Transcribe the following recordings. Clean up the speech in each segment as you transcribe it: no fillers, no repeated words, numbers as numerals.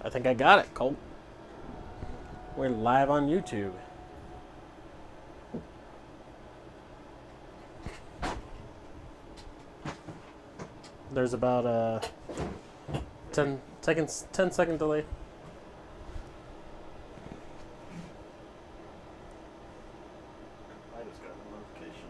I think I got it, Colt. We're live on YouTube. There's about a 10 second delay. I just got a notification.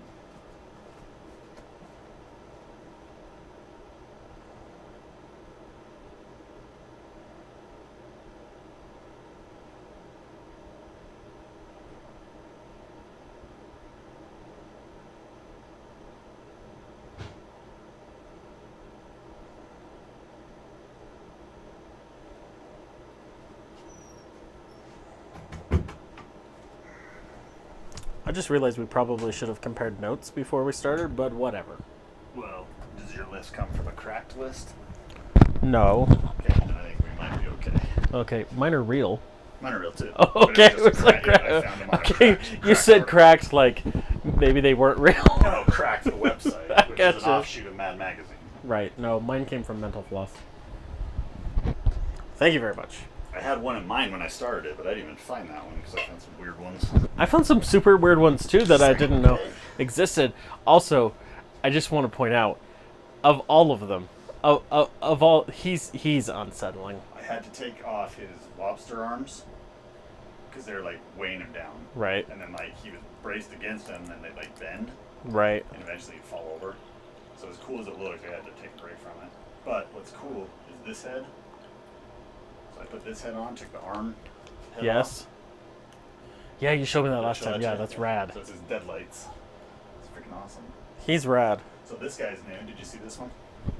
I just realized we probably should have compared notes before we started, but whatever. Well, does your list come from a cracked list? No. Okay, then I think we might be okay. Okay, mine are real. Mine are real too. Oh, But okay. it was just It was like yeah, I found them on a okay, cracked you said article. cracked like maybe they weren't real. No, cracked the website, I which is gotcha. an offshoot of Mad Magazine. Right. No, mine came from Mental Floss. Thank you very much. I had one in mind when I started it, but I didn't even find that one because I found some weird ones. I found some super weird ones too that I didn't know existed. Also, I just want to point out, of all of them, of all, he's unsettling. I had to take off his lobster arms because they're like weighing him down. Right. And then like he was braced against them, and then they like bend, Right. and eventually he'd fall over. So as cool as it looked, I had to take a break from it. But what's cool is this head. So I put this head on, took the arm head Yes. off. Yeah, you showed me that last Show time. that Yeah, to you. that's rad. So it's his deadlights. It's freaking awesome. He's rad. So this guy's new. Did you see this one?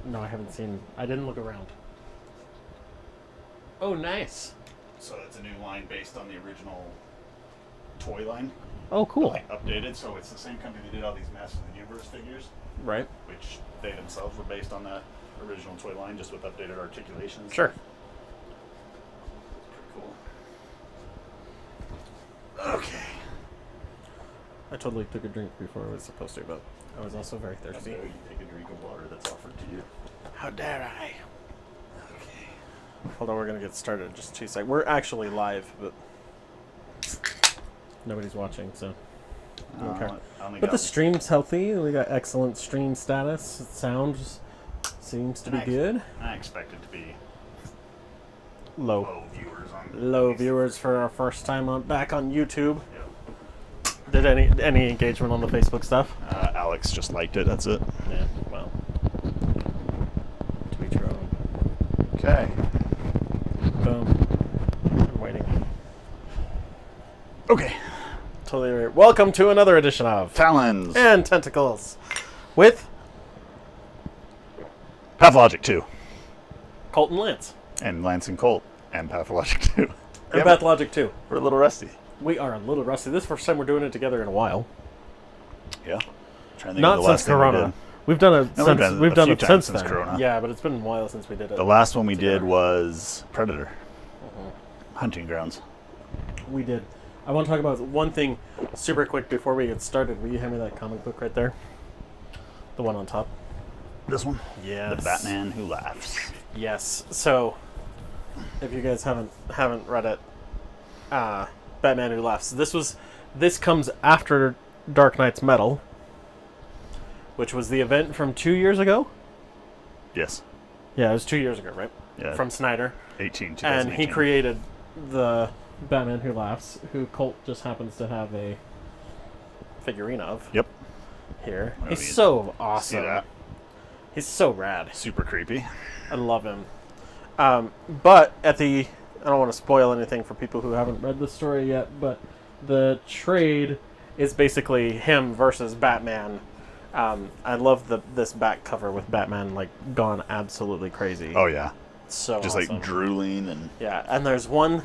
No, I haven't seen. I didn't look around. Oh, nice. So it's a new line based on the original toy line. Oh, cool. Like updated. So it's the same company that did all these Masters of the Universe figures, Right. which they themselves were based on that original toy line, just with updated articulations. Sure. It's pretty cool. Okay. I totally took a drink before I was supposed to, but I was also very That's thirsty. how you take a drink of water that's offered to you. How dare I? Okay. Hold on, we're gonna get started in just 2 seconds. We're actually live, but nobody's watching, so I don't care. I only But got the stream's healthy. We got excellent stream status. Sound seems to be good. I expect it to be Low low viewers on low these. viewers for our first time back on YouTube. Yeah. Did any engagement on the Facebook stuff? Alex just liked it. That's it. Yeah, well, to each your own. Okay. Boom. I'm waiting. Okay. Totally right. Welcome to another edition of Talons. And Tentacles with Pathologic 2. Colt and Lance. And Lance and Colt. And Pathologic 2. And Yeah, Pathologic 2. we're a little rusty. We are a little rusty. This is the first time we're doing it together in a while. Yeah. Trying to think Not of the since last thing we Corona. did. We've done it No, since we've a done few it times since then. Corona. Yeah, but it's been a while since we did it. The last one we together. did was Predator. Mm-hmm. Hunting Grounds. We did. I want to talk about one thing super quick before we get started. Will you hand me that comic book right there? The one on top. This one? Yes. The Batman Who Laughs. Yes. So, if you guys haven't read it, Batman Who Laughs. This comes after Dark Knight's Metal, which was the event from 2 years ago. Yes. Yeah, it was 2 years ago, right? Yeah. From Snyder, 2018. and he created the Batman Who Laughs, who Colt just happens to have a figurine of. Yep. Here, Oh, he's you so See awesome. that? He's so rad. Super creepy. I love him. But I don't want to spoil anything for people who haven't read the story yet, but the trade is basically him versus Batman. I love this back cover with Batman like gone absolutely crazy. Oh, yeah. So Just awesome. like drooling and... Yeah, and there's one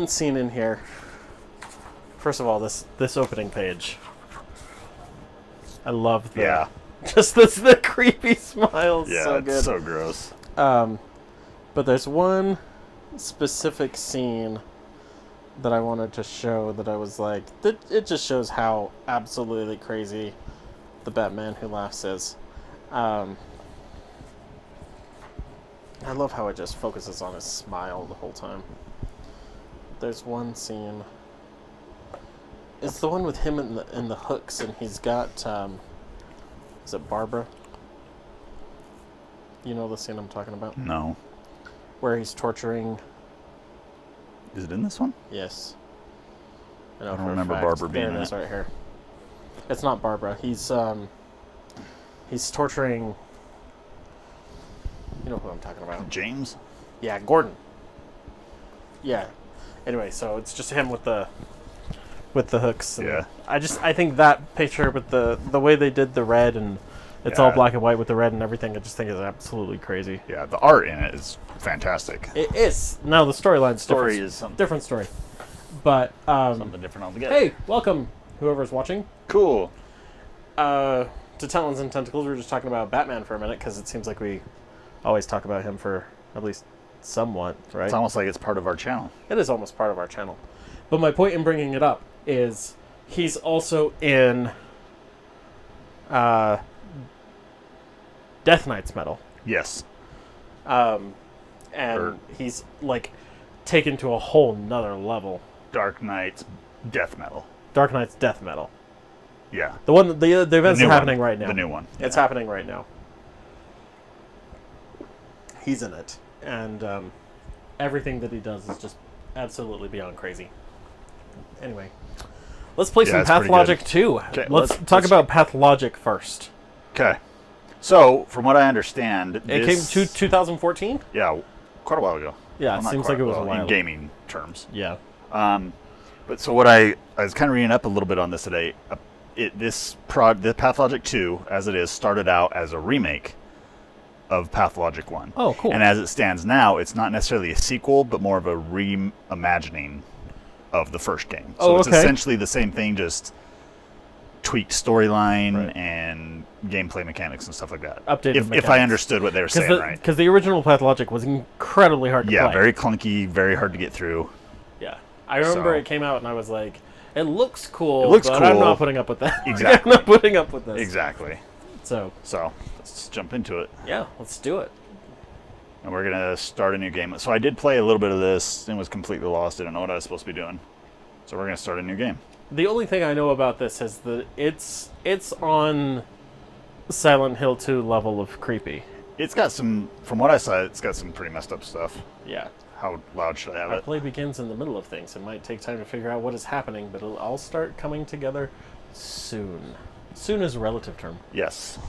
scene in here. First of all, this opening page. I love the Yeah. just the creepy smiles. Yeah, so it's good. so gross. But there's one specific scene that I wanted to show that I was like, it just shows how absolutely crazy the Batman Who Laughs is. I love how it just focuses on his smile the whole time. There's one scene. It's the one with him in the hooks, and he's got. Is it Barbara? You know the scene I'm talking about? No. Where he's torturing. Is it in this one? Yes. I don't remember Barbara being in it. There it is, right here. It's not Barbara. He's torturing. You know who I'm talking about? James? Yeah, Gordon. Yeah. Anyway, so it's just him with the hooks. And Yeah. I think that picture with the way they did the red and it's all Yeah. black and white with the red and everything, I just think is absolutely crazy. Yeah, the art in it is fantastic. It is. Now the storyline's Story different. is something Different story. But something different altogether. hey, welcome whoever's watching. Cool. To Talons and Tentacles, we were just talking about Batman for a minute because it seems like we always talk about him for at least somewhat, right? It's almost like it's part of our channel. It is almost part of our channel. But my point in bringing it up is he's also in Death Knight's Metal. Yes. And he's like taken to a whole nother level. Dark Knight's death metal. Dark Knight's Death Metal. Yeah. The one, the events new are happening one. right now. The new one. It's happening right now. He's in it, and everything that he does is just absolutely beyond crazy. Anyway, let's play some it's pretty Pathologic 2. Okay, let's talk about Pathologic first. Okay. So, from what I understand, It came to 2014? Yeah, quite a while ago. Yeah, it not seems quite- like it was a well, while in gaming terms. Yeah. But so what I was kind of reading up a little bit on this today. The Pathologic 2, as it is, started out as a remake of Pathologic 1. Oh, cool. And as it stands now, it's not necessarily a sequel, but more of a reimagining of the first game. So it's essentially the same thing, just tweaked storyline and gameplay mechanics and stuff like that. Updated if I mechanics. understood what they were saying right. Because the original Pathologic was incredibly hard to play. Yeah, very clunky, very hard to get through. Yeah. I remember So- it came out and I was like, it looks cool, It looks but I'm cool. not putting up with that. Exactly. I'm not putting up with this. Exactly. So, Let's jump into it. yeah, let's do it. And we're going to start a new game. So I did play a little bit of this and was completely lost. Didn't know what I was supposed to be doing. So we're going to start a new game. The only thing I know about this is that it's on Silent Hill 2 level of creepy. It's got some, from what I saw, it's got some pretty messed up stuff. Yeah. How loud should I have Our it? play begins in the middle of things. It might take time to figure out what is happening, but it'll all start coming together soon. Soon is a relative term. Yes.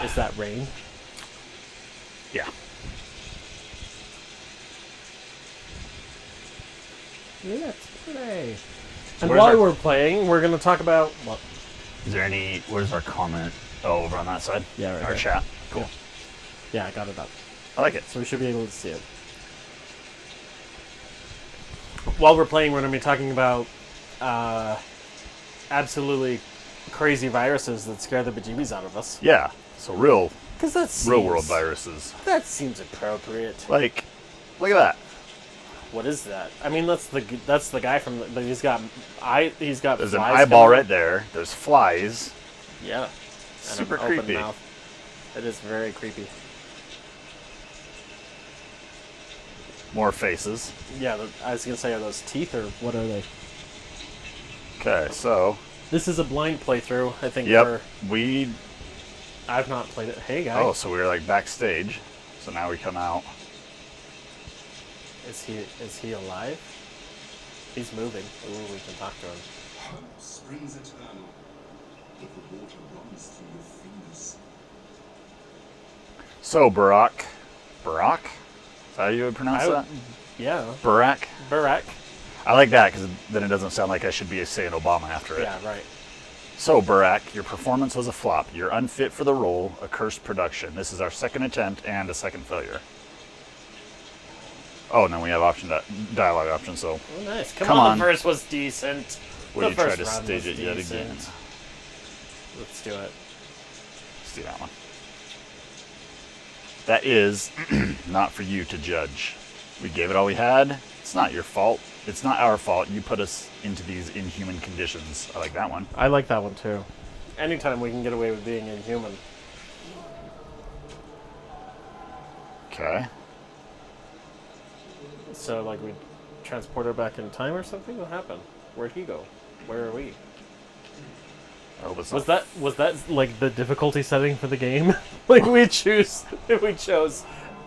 Is that rain? Yeah. Let's play. So And where's while our- we're playing, we're going to talk about... What? Is there any, where's our comment? Oh, over on that side? Yeah, right Our there. chat. Cool. Yeah, I got it up. I like it. So we should be able to see it. While we're playing, we're going to be talking about absolutely crazy viruses that scare the bejeebies out of us. Yeah. So real Because that's world viruses. That seems appropriate. Like, look at that. What is that? I mean, that's the guy from. He's got He's got. There's an flies eyeball coming right up. there. There's flies. Yeah. And Super an open creepy. mouth. It is very creepy. More faces. Yeah, I was gonna say, are those teeth or what are they? Okay, so. This is a blind playthrough. I think. Yep. We. I've not played it. Hey, guy. Oh, so we were like backstage. So now we come out. Is he alive? He's moving. Ooh, we can talk to him. Hope springs eternal, but the water runs through your fingers. So, Barack. Barack? Is that how you would pronounce that? Yeah. Barack? Barack. I like that because then it doesn't sound like I should be saying Obama after it. Yeah, right. So, Barack, your performance was a flop. You're unfit for the role, a cursed production. This is our second attempt and a second failure. Oh, and then we have dialogue options, so Oh, nice. Come on. on. The first was decent. will The you try first to round stage was it yet decent. again? Let's do it. Let's do that one. That is not for you to judge. We gave it all we had. It's not your fault. It's not our fault. You put us into these inhuman conditions. I like that one. I like that one too. anytime we can get away with being inhuman. Okay. So, like, we transport her back in time or something? What happened? Where'd he go? Where are we? I hope it's Was not- that like the difficulty setting for the game? Like we chose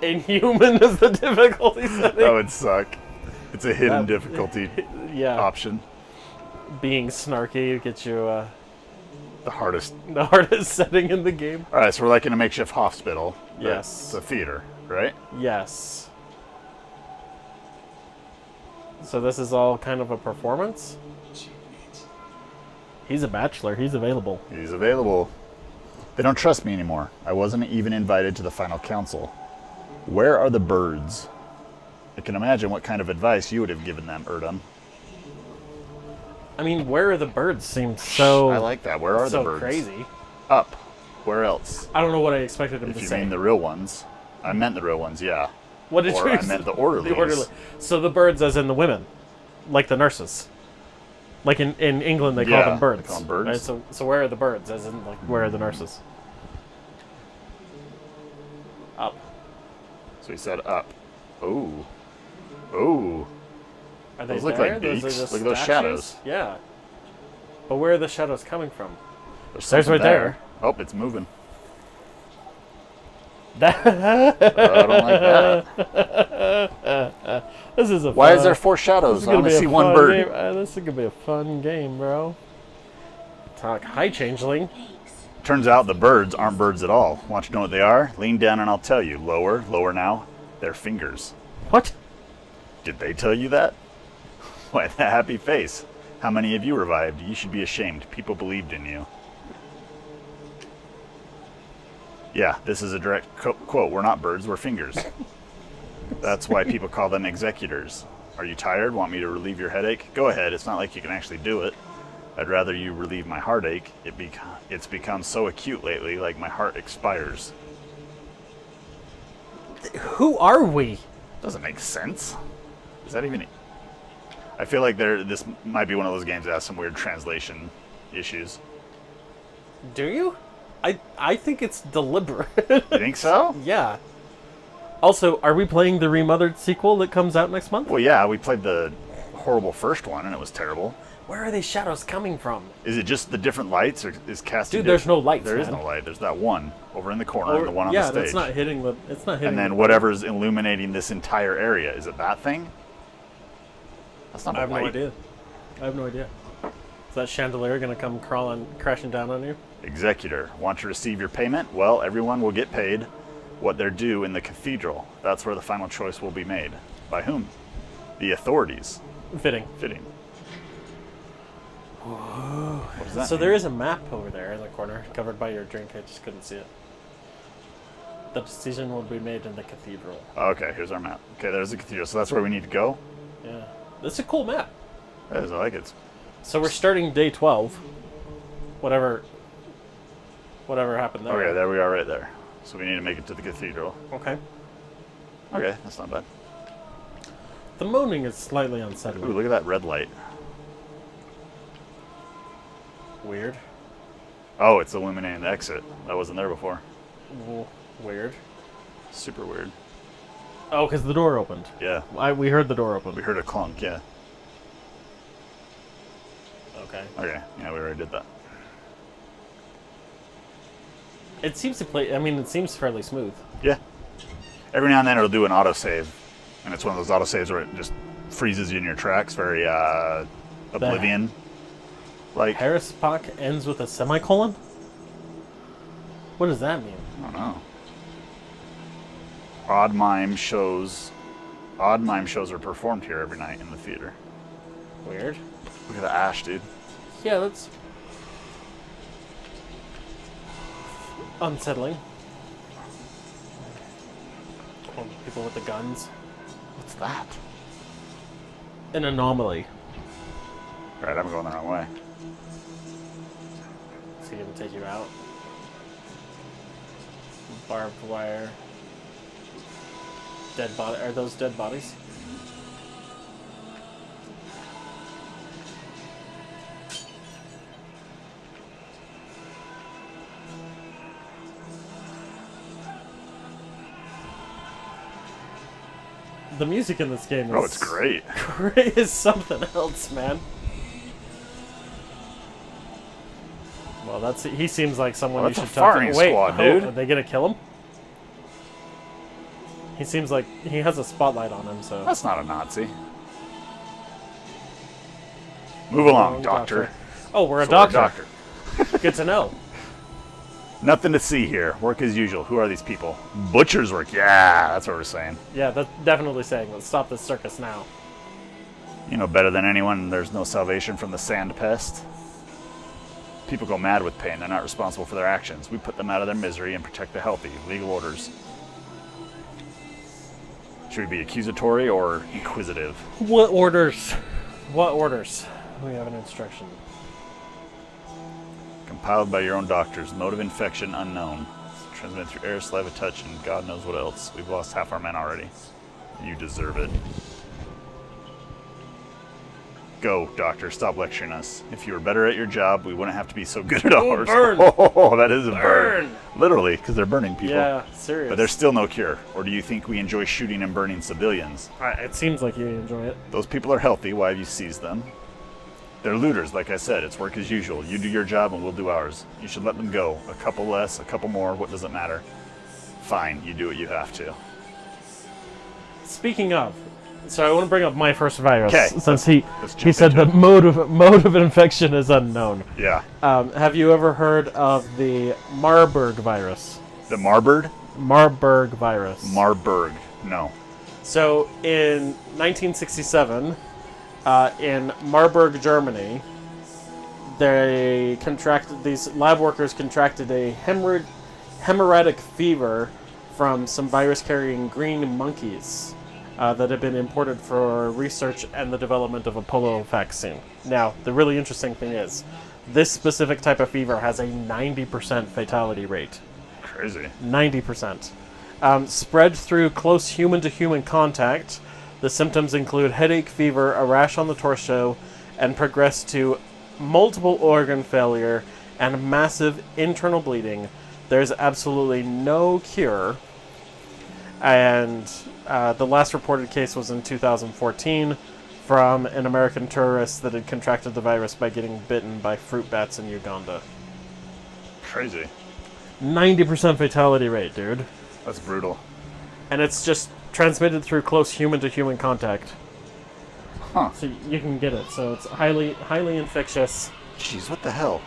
inhuman as the difficulty setting. That would suck. It's a hidden That- difficulty Yeah, option. being snarky gets you The hardest. the hardest setting in the game. All right, so we're like in a makeshift hospital. Yes. It's a theater, right? Yes. So this is all kind of a performance? He's a bachelor. He's available. He's available. They don't trust me anymore. I wasn't even invited to the final council. Where are the birds? I can imagine what kind of advice you would have given them, Erdem. I mean, where are the birds seemed so I like that. Where are so the birds? crazy. Up. Where else? I don't know what I expected him If to you say. mean the real ones. I meant the real ones, yeah. What did Or you I meant the orderlies. The orderly. So the birds as in the women. Like the nurses. Like in England they call Yeah, them birds. they call them birds. Right? So where are the birds? As in like where are the nurses? Up. So he said up. Ooh. Ooh. Are they Those look there? like Those are beaks. just Look at those statues? shadows. Yeah. But where are the shadows coming from? There's There's something right there. Oh, it's moving. That I don't like that. this is a Why fun, is there four this shadows? is I gonna only be a see one fun bird. game. This is gonna be a fun game, bro. Talk hi changeling. Turns out the birds aren't birds at all. Want to know what they are? Lean down and I'll tell you. Lower, lower now. They're fingers. What? Did they tell you that? Why, the happy face. How many of you revived? You should be ashamed. People believed in you. Yeah, this is a direct quote. We're not birds, we're fingers. That's why people call them executors. Are you tired? Want me to relieve your headache? Go ahead. It's not like you can actually do it. I'd rather you relieve my heartache. It's become so acute lately, like my heart expires. Who are we? Doesn't make sense. Is that even... I feel like this might be one of those games that has some weird translation issues. Do you? I think it's deliberate. You think so? Yeah. Also, are we playing the remothered sequel that comes out next month? Well, yeah, we played the horrible first one, and it was terrible. Where are these shadows coming from? Is it just the different lights, or is casting... Dude, there's no lights, There is man. no light. There's that one over in the corner and the one on yeah, the stage. that's not hitting the. It's not hitting. And then whatever's illuminating this entire area. Is it that thing? That's not I a have light. no idea. I have no idea. Is that chandelier gonna come crashing down on you? Executor, want to receive your payment? Well, everyone will get paid what they're due in the cathedral. That's where the final choice will be made. By whom? The authorities. Fitting. Fitting. What does that So mean? there is a map over there in the corner, covered by your drink. I just couldn't see it. The decision will be made in the cathedral. Okay, here's our map. Okay, there's the cathedral. So that's where we need to go? Yeah, that's a cool map. That is, I like it. So we're starting day 12. Whatever happened there. Okay, there we are right there. So we need to make it to the cathedral. Okay. Okay, that's not bad. The moaning is slightly unsettling. Ooh, look at that red light. Weird. Oh, it's illuminating the exit. That wasn't there before. Weird. Super weird. Oh, because the door opened. Yeah, We heard the door open. we heard a clunk, yeah. Okay. Okay, yeah, we already did that. It seems to play. I mean, it seems fairly smooth. Yeah. Every now and then it'll do an autosave, and it's one of those autosaves where it just freezes you in your tracks, very Oblivion. Like, Harris Spock ends with a semicolon? What does that mean? I don't know. Odd mime shows are performed here every night in the theater. Weird. Look at the ash, dude. Yeah, that's unsettling. Oh, people with the guns. What's that? An anomaly. Alright, I'm going the wrong way. Is he gonna take you out? Barbed wire. Dead body. Are those dead bodies? The music in this game is... Oh, it's great. is something else, man. Well, he seems like someone Well, you that's should a talk to. firing Wait, squad, dude. are they gonna kill him? He seems like he has a spotlight on him, so... That's not a Nazi. Move along, doctor. Oh, we're a So doctor. Good to know. Nothing to see here. Work as usual. Who are these people? Butcher's work. Yeah, that's what we're saying. Yeah, that's definitely saying, let's stop this circus now. You know better than anyone, there's no salvation from the sand pest. People go mad with pain. They're not responsible for their actions. We put them out of their misery and protect the healthy. Legal orders. Should we be accusatory or inquisitive? What orders? What orders? We have an instruction. Compiled by your own doctors. Mode of infection unknown. Transmitted through air, saliva, touch, and God knows what else. We've lost half our men already. You deserve it. Go, doctor. Stop lecturing us. If you were better at your job, we wouldn't have to be so good at ours. Burn! Oh, that is a burn. Literally, because they're burning people. Yeah, serious. But there's still no cure. Or do you think we enjoy shooting and burning civilians? It seems like you enjoy it. Those people are healthy. Why have you seized them? They're looters, like I said. It's work as usual. You do your job and we'll do ours. You should let them go. A couple less, a couple more. What does it matter? Fine, you do what you have to. Speaking of, so I want to bring up my first virus, 'Kay, since let's he jump said into the mode of infection is unknown. Yeah. Have you ever heard of the Marburg virus? The Marburg? Marburg virus. Marburg. No. So in 1967, in Marburg, Germany, these lab workers contracted a hemorrhagic fever from some virus-carrying green monkeys that had been imported for research and the development of a polio vaccine. Now, the really interesting thing is, this specific type of fever has a 90% fatality rate. Crazy. 90%. Spread through close human-to-human contact. The symptoms include headache, fever, a rash on the torso, and progress to multiple organ failure and massive internal bleeding. There's absolutely no cure. And the last reported case was in 2014 from an American tourist that had contracted the virus by getting bitten by fruit bats in Uganda. Crazy. 90% fatality rate, dude. That's brutal. And it's just transmitted through close human-to-human contact. Huh. So you can get it. So it's highly infectious. Jeez, what the hell?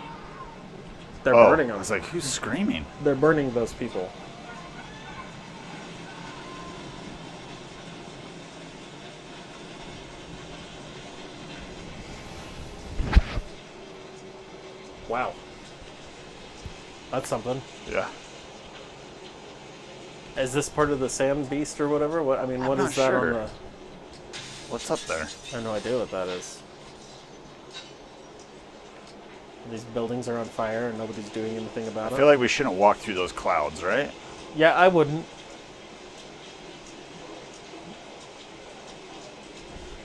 They're burning I them. was like, who's screaming? They're burning those people. Wow. That's something. Yeah. Is this part of the sand beast or whatever? What I'm what not is that sure. on the... What's up there? I have no idea what that is. These buildings are on fire and nobody's doing anything about I it. feel like we shouldn't walk through those clouds, right? Yeah, I wouldn't.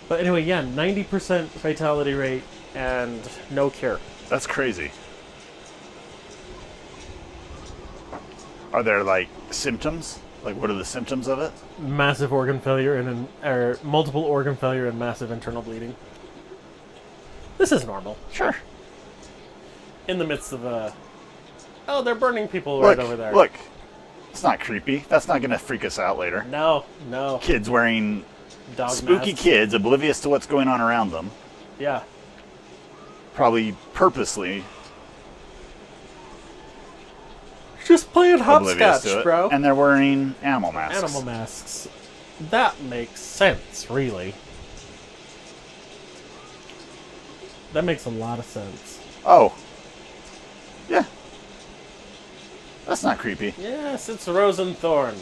But anyway, yeah, 90% fatality rate and no cure. That's crazy. Are there, like, symptoms? Like, what are the symptoms of it? Massive organ failure or multiple organ failure and massive internal bleeding. This is normal. Sure. In the midst of oh, they're burning people right over there. Look. It's not creepy. That's not going to freak us out later. No. Kids wearing Dog spooky masks. kids, oblivious to what's going on around them. Yeah. Probably purposely Just playing oblivious to hopscotch, it. bro. And they're wearing animal masks. Animal masks. That makes sense, really. That makes a lot of sense. Oh. Yeah. That's not creepy. Yes, it's Rose and Thorn.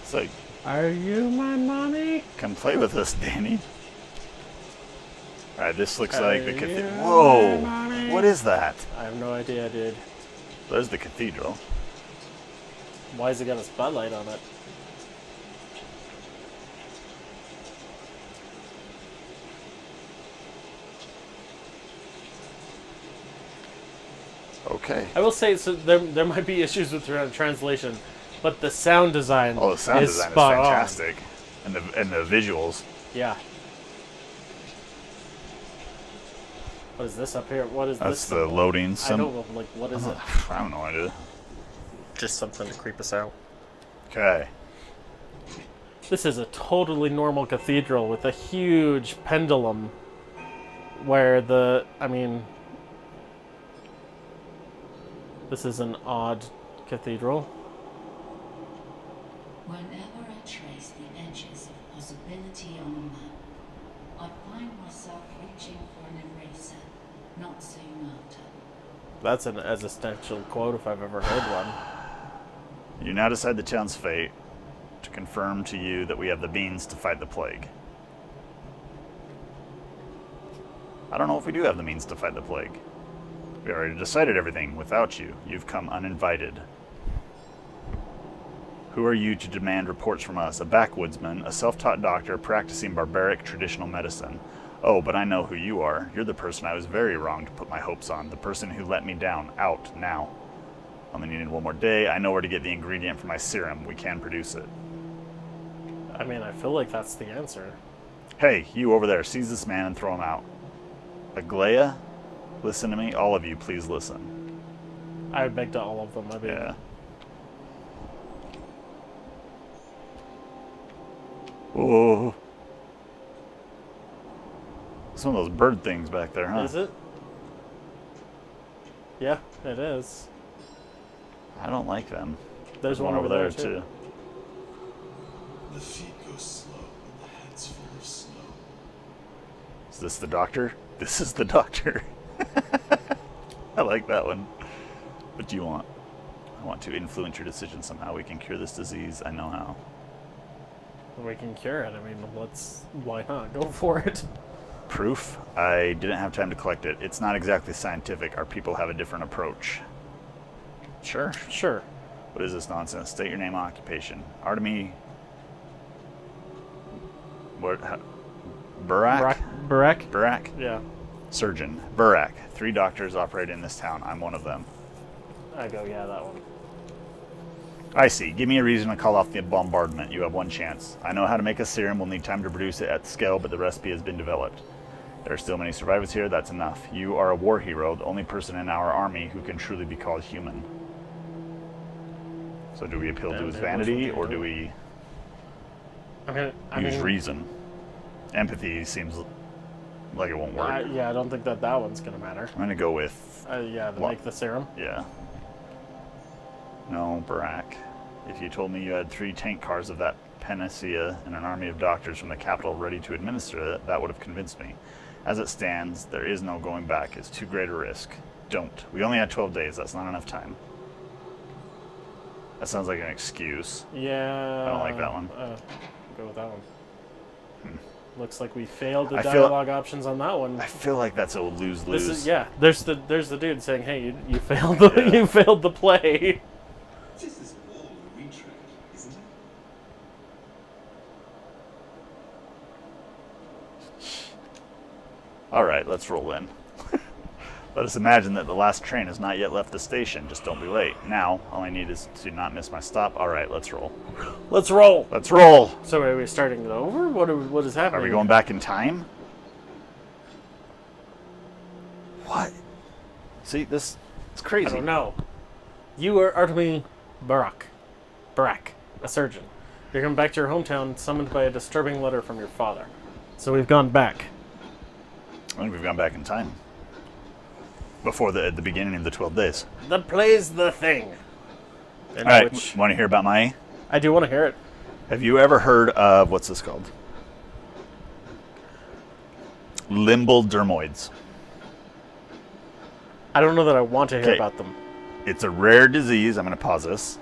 It's like, Are you my mommy? come play with us, Danny. Alright, this looks Are like the you cathedral. my Whoa! mommy? What is that? I have no idea, dude. There's the cathedral. Why has it got a spotlight on it? Okay. I will say, so there might be issues with translation. But the sound design Oh, the sound is design is spot on. fantastic. And the visuals. Yeah. What is this up here? What is That's this? the loading I symbol. don't know, like, what is it? I have no idea. Just something to creep us out. Okay. This is a totally normal cathedral with a huge pendulum where this is an odd cathedral. Whenever I trace the edges of possibility on a map, I find myself reaching for an eraser, not soon after. That's an existential quote if I've ever heard one. You now decide the town's fate to confirm to you that we have the means to fight the plague. I don't know if we do have the means to fight the plague. We already decided everything. Without you, you've come uninvited. Who are you to demand reports from us? A backwoodsman, a self-taught doctor practicing barbaric traditional medicine. Oh, but I know who you are. You're the person I was very wrong to put my hopes on. The person who let me down. Out, now. Only needed one more day. I know where to get the ingredient for my serum. We can produce it. I mean, I feel like that's the answer. Hey, you over there, seize this man and throw him out. Aglaia? Listen to me. All of you, please listen. I would beg to all of them. I mean, Yeah. Whoa. Some of those bird things back there, huh? Is it? Yeah, it is. I don't like them. There's one over there too. The feet go slow and the head's full of snow. Is this the doctor? This is the doctor. I like that one. What do you want? I want to influence your decision somehow. We can cure this disease. I know how. We can cure it. I mean, why not? Go for it. Proof? I didn't have time to collect it. It's not exactly scientific. Our people have a different approach. Sure. Sure. What is this nonsense? State your name and occupation. Artemy... What? Burak? Burak? Burak? Yeah. Surgeon. Burak. 3 doctors operate in this town. I'm one of them. I go, yeah, that one. I see. Give me a reason to call off the bombardment. You have one chance. I know how to make a serum. We'll need time to produce it at scale, but the recipe has been developed. There are still many survivors here. That's enough. You are a war hero, the only person in our army who can truly be called human. So do we appeal to his vanity, or do we use reason? Empathy seems like it won't work. I don't think that one's going to matter. I'm going to go with... make the serum. Yeah. No, Burak. If you told me you had 3 tank cars of that panacea and an army of doctors from the capital ready to administer it, that would have convinced me. As it stands, there is no going back. It's too great a risk. Don't. We only had 12 days. That's not enough time. That sounds like an excuse. Yeah. I don't like that one. Go with that one. Looks like we failed the I feel- dialogue options on that one. I feel like that's a lose-lose. This is There's the dude saying, "Hey, you failed the Yeah. you failed the play." This is all a retread, isn't it? All right, let's roll in. Let us imagine that the last train has not yet left the station. Just don't be late. Now, all I need is to not miss my stop. All right, let's roll. Let's roll. Let's roll. So are we starting it over? What is happening? Are we going back in time? What? See, this is crazy. I don't know. You are Artemy Burak, a surgeon. You're coming back to your hometown, summoned by a disturbing letter from your father. So we've gone back. I think we've gone back in time. Before the beginning of the 12 days. The play's the thing. All right, want to hear about my... I do want to hear it. Have you ever heard of, what's this called? Limbal dermoids. I don't know that I want to hear Okay. about them. It's a rare disease. I'm going to pause this.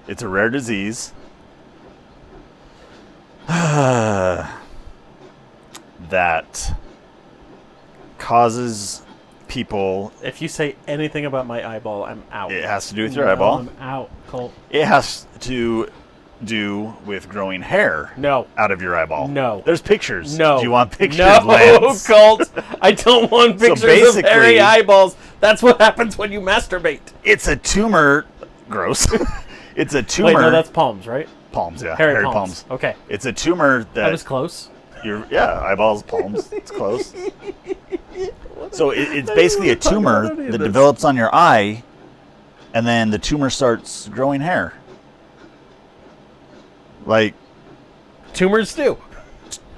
It's a rare disease that causes people... If you say anything about my eyeball, I'm out. It has to do with your eyeball. I'm out, Colt. It has to do with growing hair No. out of your eyeball. No. There's pictures. No. Do you want pictures, No, Lance? Colt. I don't want So pictures of hairy basically- eyeballs. That's what happens when you masturbate. It's a tumor Gross. It's a tumor. Wait, no, that's palms, right? palms. Yeah, Hairy palms. Okay, It's a tumor that that was close. eyeballs, palms. It's close. So it's I basically a didn't wanna talk tumor about any of that this. develops on your eye, and then the tumor starts growing hair. Like, Tumors do.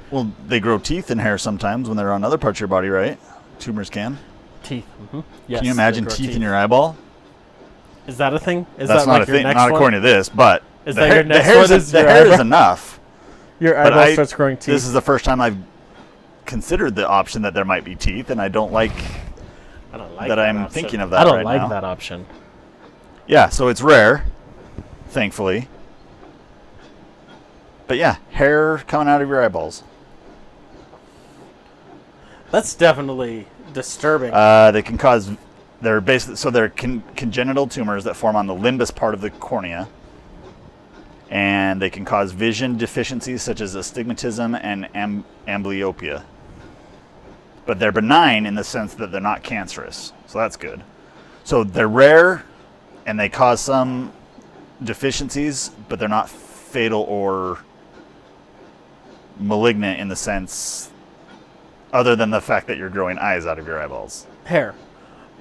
well, they grow teeth and hair sometimes when they're on other parts of your body, right? Tumors can. Teeth. Mm-hmm. Yes, Can you imagine they grow teeth in your eyeball? Is that a thing? Is That's that not like a your thing, next not one? according to this, but Is the that hair, your next the hair's, one is the your hair is eyebrow? enough. Your But eyeball starts growing teeth. This is the first time I've considered the option that there might be teeth, and I don't like I don't like that I'm option. thinking of that I don't right like now. that option. Yeah, so it's rare, thankfully. But yeah, hair coming out of your eyeballs. That's definitely disturbing. They can cause. They're basically they're congenital tumors that form on the limbus part of the cornea, and they can cause vision deficiencies such as astigmatism and amblyopia. But they're benign in the sense that they're not cancerous, so that's good. So they're rare, and they cause some deficiencies, but they're not fatal or malignant in the sense, other than the fact that you're growing eyes out of your eyeballs. Hair.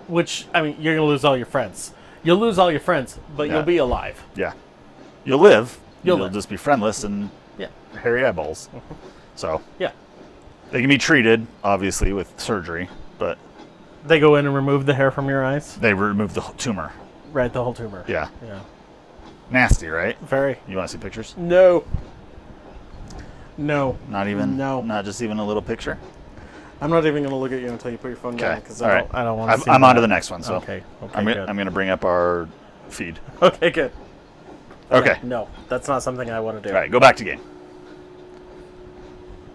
Which, I mean, you're going to lose all your friends. You'll lose all your friends, but Yeah. you'll be alive. Yeah. You'll live. You'll You'll live. just be friendless and Yeah. hairy eyeballs. So Yeah. they can be treated, obviously, with surgery, but They go in and remove the hair from your eyes. they remove the tumor. Right, the whole tumor. Yeah. Yeah. Nasty, right? Very. You want to see pictures? No. No. Not even? No. Not just even a little picture? I'm not even going to look at you until you put your phone down Okay. because All right. I don't want to see I'm that. on to the next one, so Okay. Okay, I'm good. going to bring up our feed. Okay, good. Okay. No, that's not something I want to do. All right, go back to game.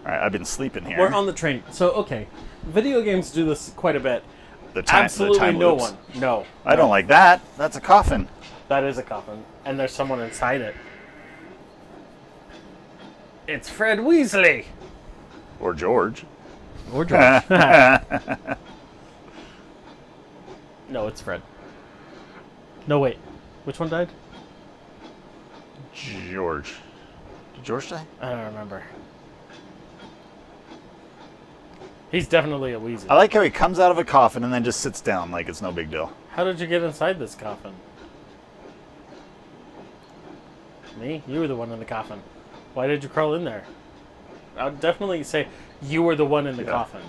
All right, I've been sleeping here. We're on the train. So, okay. Video games do this quite a bit. the time Absolutely no loops. one. No. I don't like that. That's a coffin. That is a coffin. And there's someone inside it. It's Fred Weasley. Or George. Or George. No, it's Fred. No, wait. Which one died? George. Did George die? I don't remember. He's definitely a Weasley. I like how he comes out of a coffin and then just sits down like it's no big deal. How did you get inside this coffin? Me? You were the one in the coffin. Why did you crawl in there? I would definitely say you were the one in the Yeah. coffin.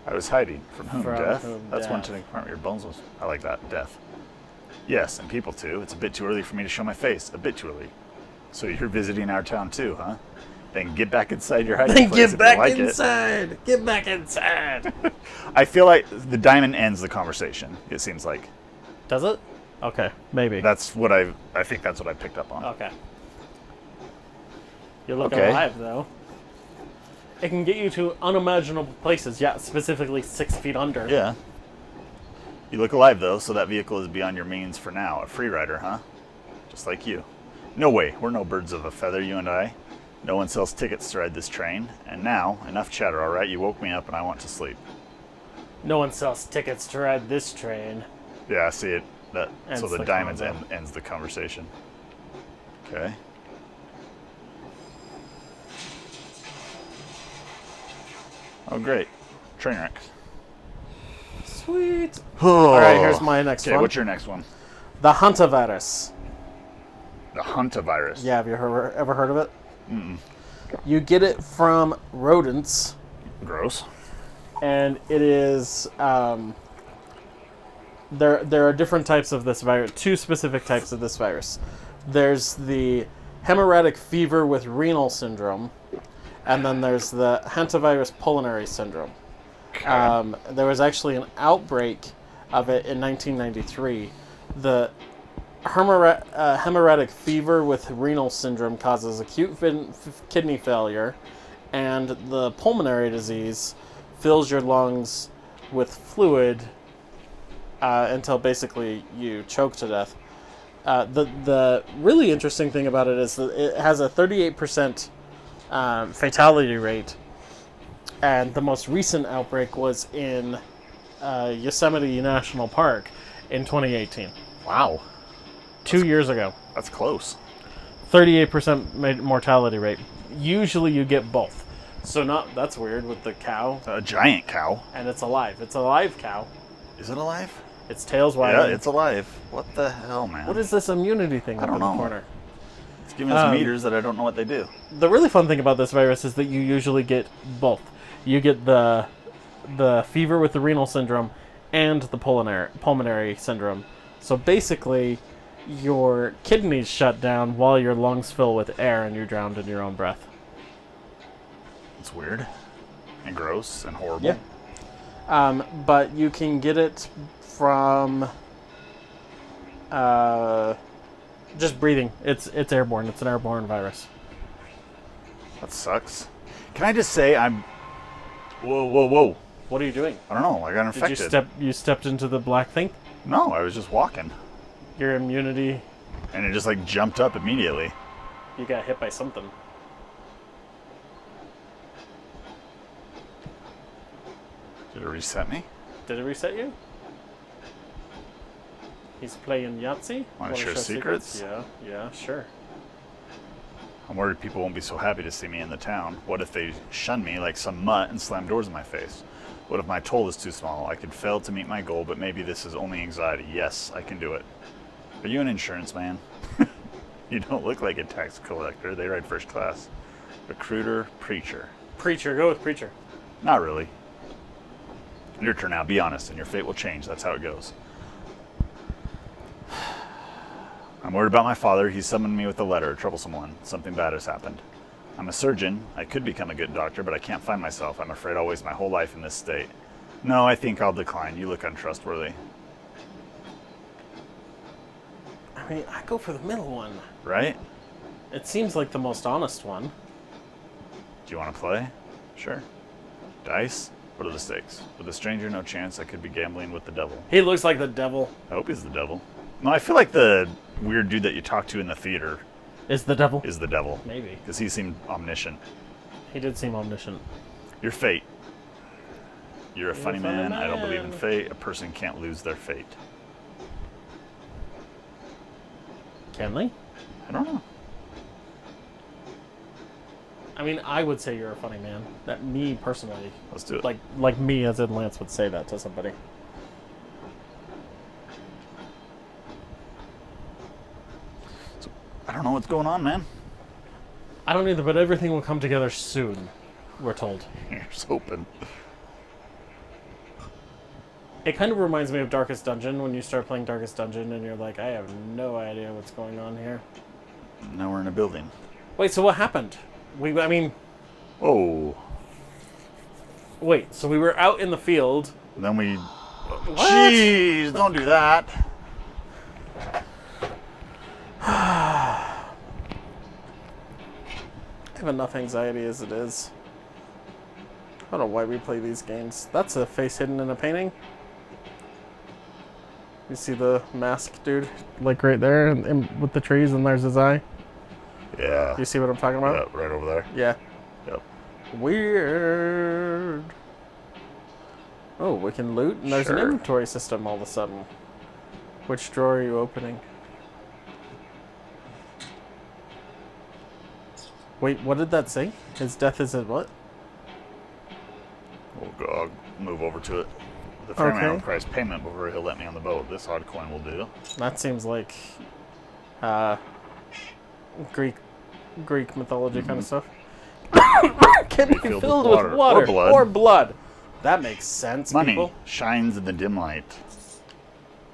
I was hiding. From whom? From Death? whom That's one death. to compartment your bones was. I like that. Death. Yes, and people too. It's a bit too early for me to show my face. A bit too early. So you're visiting our town too, huh? Then get back inside your hiding Then place get if back you like inside! Get back inside! it. I feel like the diamond ends the conversation. It seems like Does it? Okay, maybe. that's what I think that's what I picked up on. Okay. You're looking Okay. alive, though. It can get you to unimaginable places. Yeah, specifically 6 feet under. Yeah. You look alive though, so that vehicle is beyond your means for now. A free rider, huh? Just like you. No way. We're no birds of a feather, you and I. No one sells tickets to ride this train. And now, enough chatter, all right? You woke me up and I want to sleep. No one sells tickets to ride this train. Yeah, I see it. So Ends the the diamonds convo. ends the conversation. Okay. Oh, great. Train wreck. Sweet. All right, here's my next Okay, one. what's your next one? The hantavirus. The hantavirus. Yeah, have you ever heard of it? Mm-mm. You get it from rodents, Gross. and it is there are different types of this virus. 2 specific types of this virus. There's the hemorrhagic fever with renal syndrome, and then there's the hantavirus pulmonary syndrome. There was actually an outbreak of it in 1993. The hemorrhagic fever with renal syndrome causes acute kidney failure, and the pulmonary disease fills your lungs with fluid until basically you choke to death. The really interesting thing about it is that it has a 38% fatality rate, and the most recent outbreak was in Yosemite National Park in 2018. Wow. 2 years ago. That's close. 38% mortality rate. Usually you get both. So that's weird with the cow. A giant cow. And it's alive. It's a live cow. Is it alive? Its tail's wagging. Yeah, it's alive. What the hell, man? What is this immunity thing up in the corner? It's giving us meters that I don't know what they do. The really fun thing about this virus is that you usually get both. You get the fever with the renal syndrome and the pulmonary syndrome. So basically, your kidneys shut down while your lungs fill with air and you're drowned in your own breath. It's weird and gross and horrible. Yeah. But you can get it from just breathing. It's airborne. It's an airborne virus. That sucks. Can I just say Whoa. What are you doing? I don't know. I got infected. Did you stepped into the black thing? No, I was just walking. Your immunity... And it just like jumped up immediately. You got hit by something. Did it reset me? Did it reset you? He's playing Yahtzee? Want to share secrets? Yeah, sure. I'm worried people won't be so happy to see me in the town. What if they shun me like some mutt and slam doors in my face? What if my toll is too small? I could fail to meet my goal, but maybe this is only anxiety. Yes, I can do it. Are you an insurance man? You don't look like a tax collector. They ride first class. Recruiter, preacher. Preacher, go with preacher. Not really. Your turn now. Be honest, and your fate will change. That's how it goes. I'm worried about my father. He summoned me with a letter, a troublesome one. Something bad has happened. I'm a surgeon. I could become a good doctor, but I can't find myself. I'm afraid I'll waste my whole life in this state. No, I think I'll decline. You look untrustworthy. I mean, I go for the middle one. Right? It seems like the most honest one. Do you want to play? Sure. Dice? What are the stakes? With a stranger, no chance. I could be gambling with the devil. He looks like the devil. I hope he's the devil. No, I feel like the weird dude that you talked to in the theater is the devil. Is the devil. Maybe. Because he seemed omniscient. He did seem omniscient. Your fate. You're a funny man. I don't believe in fate. A person can't lose their fate. Can they? I don't know. I mean, I would say you're a funny man. That me personally. Let's do it. Like me, as in Lance would say that to somebody. So, I don't know what's going on, man. I don't either, but everything will come together soon, we're told. Here's hoping. It kind of reminds me of Darkest Dungeon, when you start playing Darkest Dungeon and you're like, I have no idea what's going on here. Now we're in a building. Wait, so what happened? Whoa. Wait, so we were out in the field. Then we... What? Jeez, don't do that. I have enough anxiety as it is. I don't know why we play these games. That's a face hidden in a painting. You see the mask, dude? Like right there and with the trees, and there's his eye. Yeah. You see what I'm talking about? Yeah, right over there. Yeah. Yep. Weird. Oh, we can loot, and there's an Sure. inventory system all of a sudden. Which drawer are you opening? Wait, what did that say? His death is at what? I'll move over to it. The ferryman Okay. requires payment before he'll let me on the boat. This odd coin will do. That seems like Greek mythology kind of stuff. Can be filled with water or blood. That makes sense, Money people. shines in the dim light.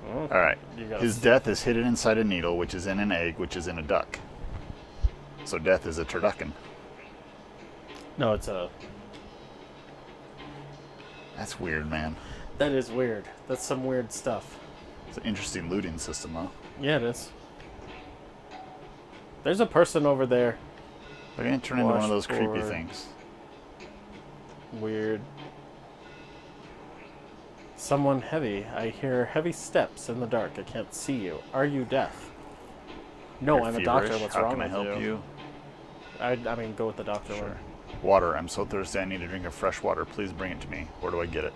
Oh, All right. you got His death is hidden inside a needle, which is in an egg, which is in a duck. So death is a turducken. No, it's a... That's weird, man. That is weird. That's some weird stuff. It's an interesting looting system, though. Yeah, it is. There's a person over there. They're going to turn into one of those creepy Watch for- things. Weird. Someone heavy. I hear heavy steps in the dark. I can't see you. Are you deaf? No, You're I'm a doctor. feverish. What's How wrong can I with help you? I mean, go with the doctor Sure. one. Water. I'm so thirsty. I need a drink of fresh water. Please bring it to me. Where do I get it?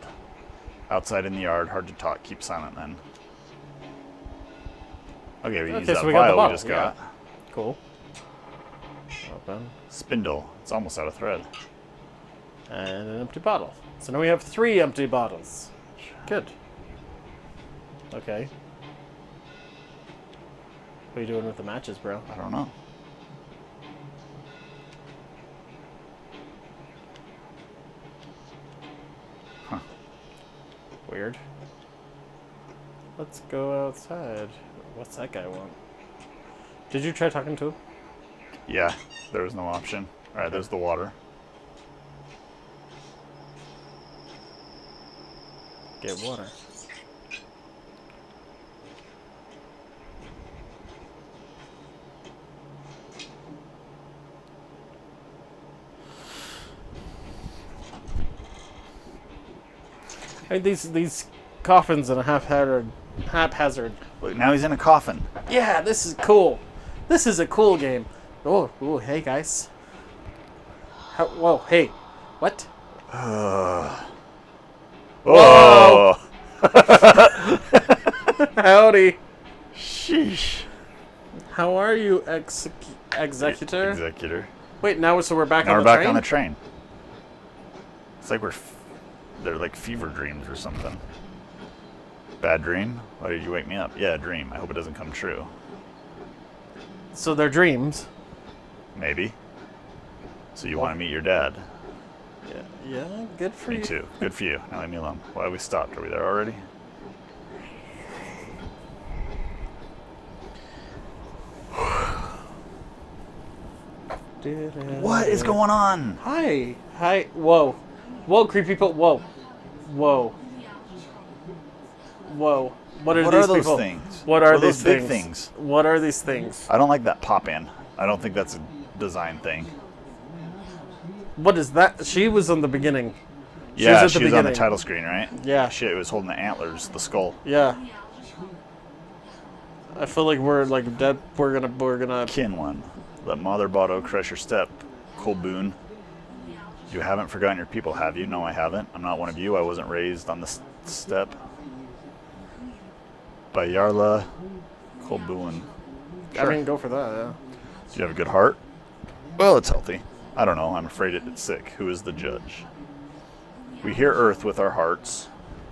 Outside in the yard. Hard to talk. Keep silent then. Okay, we use Okay, that so we got the vial we bottle. just got. Yeah. Cool. Open. Spindle. It's almost out of thread. And an empty bottle. So now we have 3 empty bottles. Good. Okay. What are you doing with the matches, bro? I don't know. Huh. Weird. Let's go outside. What's that guy want? Did you try talking to him? Yeah, there was no option. All right, there's the water. Get water. I mean, these coffins in a haphazard. Look, now he's in a coffin. Yeah, this is cool. This is a cool game. Oh, hey guys. Whoa, hey, what? Whoa! Howdy. Sheesh. How are you, executor? Executor. Wait, so we're back Now on we're the back train? on the train. It's like they're like fever dreams or something. Bad dream? Why did you wake me up? Yeah, dream. I hope it doesn't come true. So they're dreams. Maybe. So you want to meet your dad? Yeah, good for you. Me too. Good for you. Now leave me alone. Why we stopped? Are we there already? What is going on? Hi. Whoa. Whoa, creepy people. Whoa. Whoa. Whoa. What are What these are those people? things? What are What are these those big things? things? What are these things? I don't like that pop in. I don't think that's a design thing. What is that? She was in the beginning. Yeah, at she the was on the beginning. title screen, right? Yeah. Shit, it was holding the antlers, the skull. Yeah. I feel like we're like dead. We're gonna. Kin one. Let Mother Botto crush your step. Colboon. You haven't forgotten your people, have you? No, I haven't. I'm not one of you. I wasn't raised on this step. By Yarla Colboon. I mean, go for that. Yeah. Do you have a good heart? Well, it's healthy. I don't know. I'm afraid it's sick. Who is the judge? We hear earth with our hearts.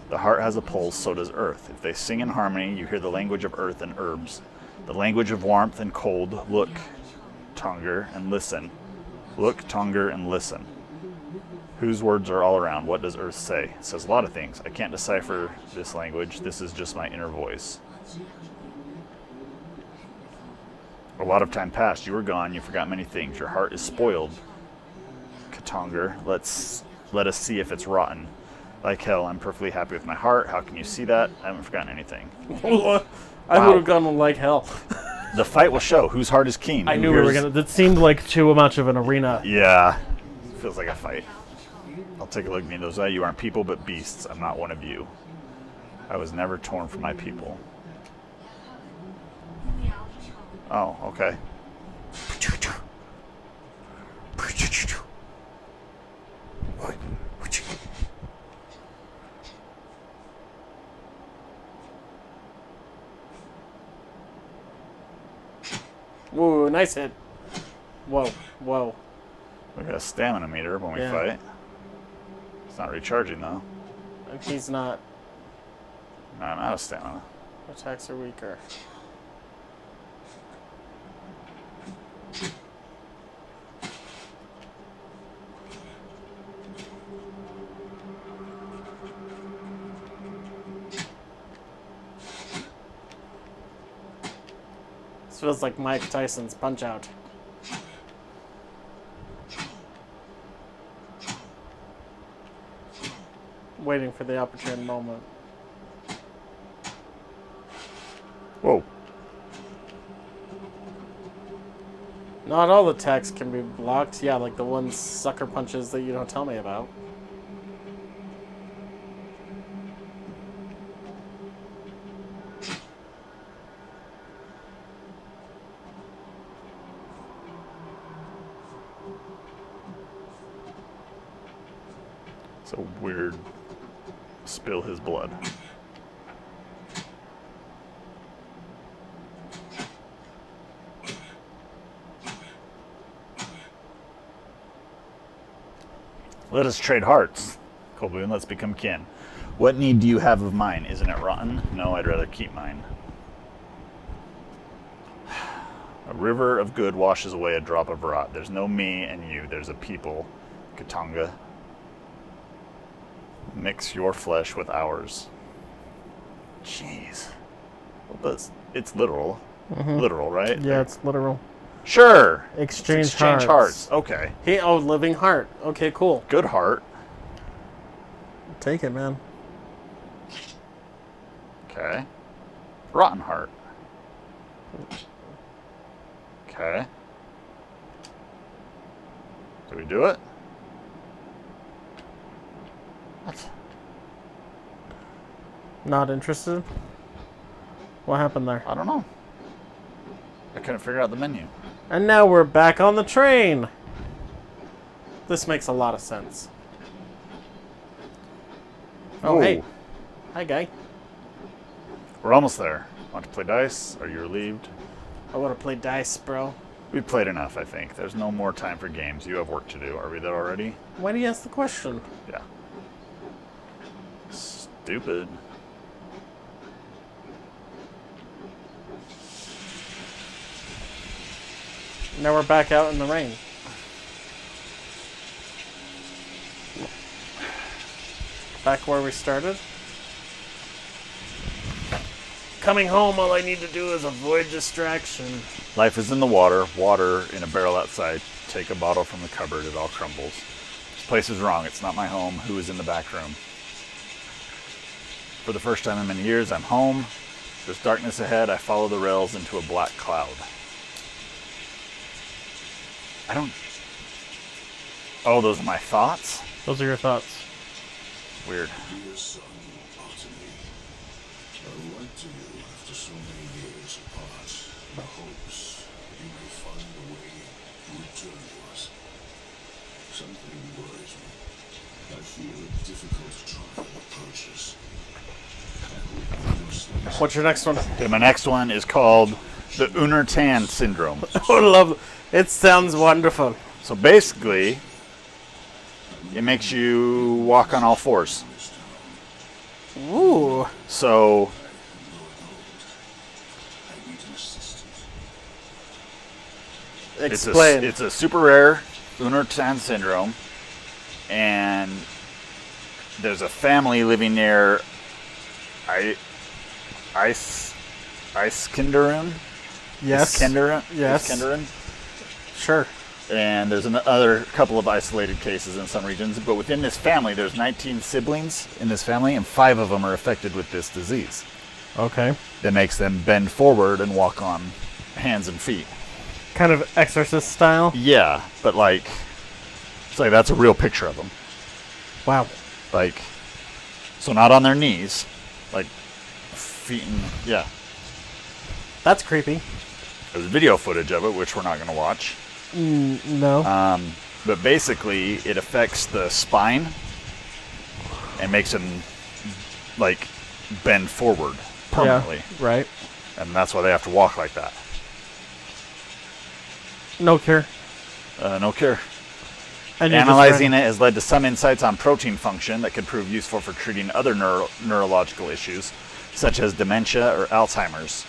The heart has a pulse, so does earth. If they sing in harmony, you hear the language of earth and herbs. The language of warmth and cold. Look, Tonger, and listen. Look, Tonger, and listen. Whose words are all around? What does earth say? It says a lot of things. I can't decipher this language. This is just my inner voice. A lot of time passed. You were gone. You forgot many things. Your heart is spoiled. Katonger, let us see if it's rotten. Like hell, I'm perfectly happy with my heart. How can you see that? I haven't forgotten anything. I would have gone like hell. The fight will show whose heart is keen. I knew we were gonna. That seemed like too much of an arena. Yeah, feels like a fight. I'll take a look at me. Those you aren't people but beasts. I'm not one of you. I was never torn from my people. Oh, okay. Whoa, nice hit. Whoa, whoa. We got a stamina meter when we Yeah. fight. It's not recharging though. He's not. No, I'm out of stamina. Attacks are weaker. This feels like Mike Tyson's Punch Out. Waiting for the opportune moment. Whoa. Not all attacks can be blocked. Yeah, like the ones sucker punches that you don't tell me about. So weird. Spill his blood. Let us trade hearts. Colboon, let's become kin. What need do you have of mine? Isn't it rotten? No, I'd rather keep mine. A river of good washes away a drop of rot. There's no me and you. There's a people. Katanga. Mix your flesh with ours. Jeez. Well, it's literal. Literal, right? Yeah, it's literal. Sure. Exchange hearts. Okay. Living heart. Okay, cool. Good heart. Take it, man. Okay. Rotten heart. Okay. Do we do it? What? Not interested? What happened there? I don't know. I couldn't figure out the menu. And now we're back on the train. This makes a lot of sense. Oh, Ooh. hey. Hi, guy. We're almost there. Want to play dice? Are you relieved? I want to play dice, bro. We've played enough, I think. There's no more time for games. You have work to do. Are we there already? Why do you ask the question? Yeah. Stupid. Now we're back out in the rain. Back where we started. Coming home, all I need to do is avoid distraction. Life is in the water. Water in a barrel outside. Take a bottle from the cupboard. It all crumbles. This place is wrong. It's not my home. Who is in the back room? For the first time in many years, I'm home. There's darkness ahead. I follow the rails into a black cloud. I don't... Oh, those are my thoughts? Those are your thoughts. Weird. Dear son, Bartamy, I write to you after so many years apart, in hopes that you may find a way to return to us. Something worries me. I feel a difficult trial approaches. I hope you understand. What's your next one? Okay, my next one is called the Unner-Tan syndrome. Oh, love it. Sounds wonderful. So basically, it makes you walk on all fours. Ooh. So I need an assistant. Explain. it's a super rare Unner-Tan syndrome, and there's a family living near Iskenderun. Yes. Iskenderun. Yes. Iskenderun. Sure. And there's another couple of isolated cases in some regions. But within this family, there's 19 siblings in this family, and 5 of them are affected with this disease. Okay. That makes them bend forward and walk on hands and feet. Kind of exorcist style. Yeah, but like, it's like that's a real picture of them. Wow. Like, so not on their knees, like feet and, yeah. That's creepy. There's video footage of it, which we're not going to watch. No. But basically, it affects the spine and makes them, like, bend forward permanently. Yeah, right. And that's why they have to walk like that. No cure. No cure. And you're Analyzing it has led to some insights on protein function that could prove useful for treating other neurological issues, such as dementia or Alzheimer's.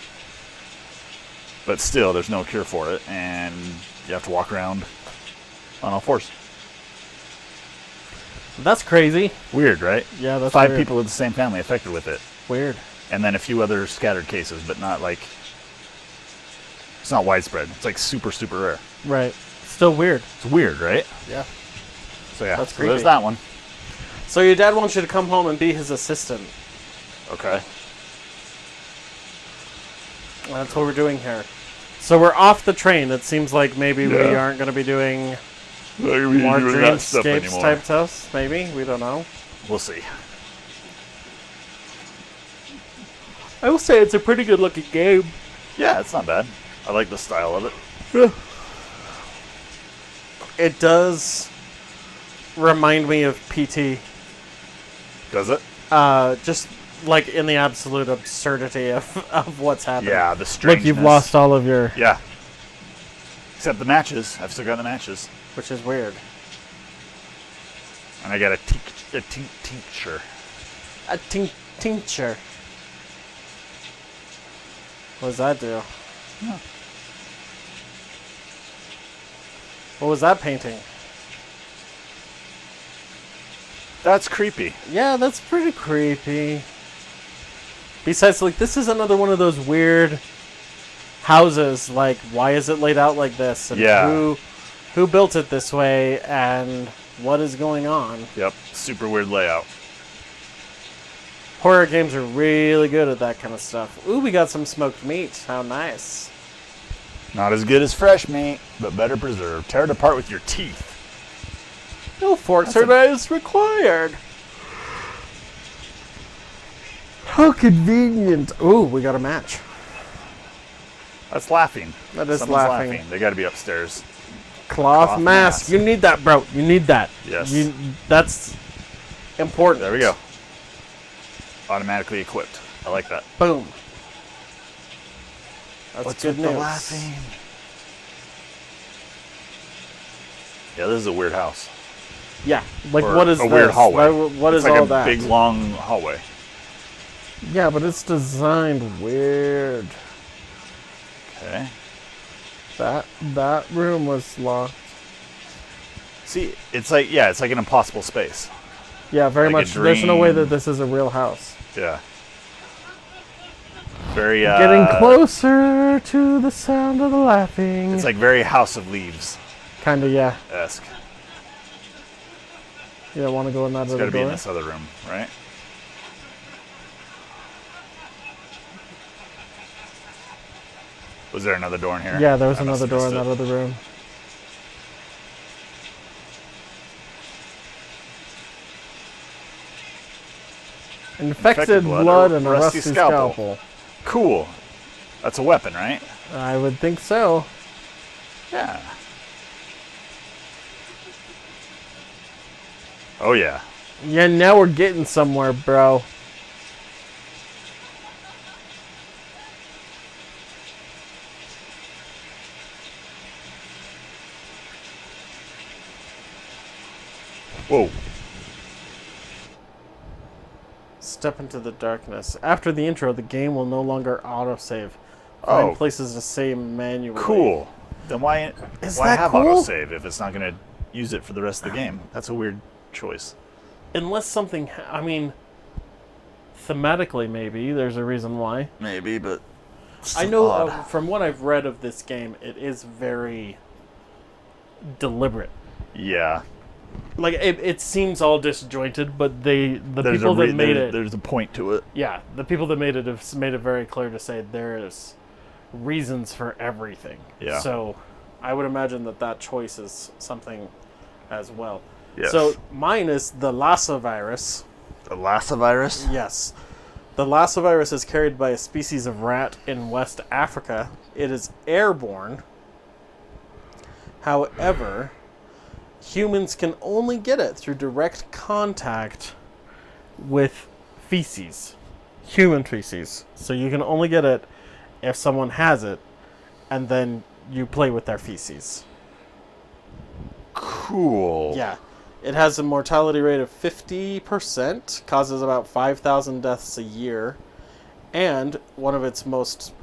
But still, there's no cure for it, and you have to walk around on all fours. That's crazy. Weird, right? Yeah, that's 5 weird. people in the same family affected with it. Weird. And then a few other scattered cases, but not like... It's not widespread. It's like super, super rare. Right. Still weird. It's weird, right? Yeah. So yeah, That's so creepy. there's that one. So your dad wants you to come home and be his assistant. Okay. That's what we're doing here. So we're off the train. It seems like maybe we Yeah. aren't going to be doing Maybe more doing that stuff dreamscapes anymore. type stuff. Maybe. We don't know. We'll see. I will say it's a pretty good looking game. Yeah, it's not bad. I like the style of it. It does remind me of PT. Does it? Just like in the absolute absurdity of what's happening. Yeah, the strangeness. Like you've lost all of your... Yeah. Except the matches. I've still got the matches. Which is weird. And I got a tincture. A tincture. What does that do? Yeah. What was that painting? That's creepy. Yeah, that's pretty creepy. Besides, like, this is another one of those weird houses. Like, why is it laid out like this? And Yeah. who built it this way? And what is going on? Yep. Super weird layout. Horror games are really good at that kind of stuff. Ooh, we got some smoked meat. How nice. Not as good as fresh meat, but better preserved. Tear it apart with your teeth. No forks or knives required. How convenient. Ooh, we got a match. That's laughing. That is Someone's laughing. They got to be upstairs. Cloth mask. You need that, bro. You need that. Yes. That's important. There we go. Automatically equipped. I like that. Boom. That's What's good with news. the laughing? Yeah, this is a weird house. Yeah. Like, Or what is a weird this? hallway? What It's is like all a that? big, long hallway. Yeah, but it's designed weird. Okay. That room was locked. See, it's like an impossible space. Yeah, very Like a much. There's no way dream. that this is a real house. Yeah. Very. Getting closer to the sound of the laughing. It's like very House of Leaves Kinda, yeah. esque. You don't want to go in that It's other got to be in door? this other room, right? Was there another door in here? Yeah, there was I must another have door in missed that it. other room. Infected blood and a rusty scalpel. Cool. That's a weapon, right? I would think so. Yeah. Oh yeah. Yeah, now we're getting somewhere, bro. Whoa. Step into the darkness. After the intro, the game will no longer autosave. Find Oh. places to save manually. Cool. Then why Is why that have cool? autosave if it's not going to use it for the rest of the game? That's a weird choice. Unless something, I mean, thematically maybe there's a reason why. Maybe, but I know from what I've read of this game, it is very deliberate. Yeah. Like it seems all disjointed, but the There's people that made it, there's a point to it. yeah, the people that made it have made it very clear to say there is reasons for everything. Yeah. So I would imagine that choice is something as well. Yes. So mine is the Lassa virus. The Lassa virus? Yes. The Lassa virus is carried by a species of rat in West Africa. It is airborne. However, humans can only get it through direct contact with feces. Human feces. So you can only get it if someone has it, and then you play with their feces. Cool. Yeah. It has a mortality rate of 50%, causes about 5,000 deaths a year, and one of its most...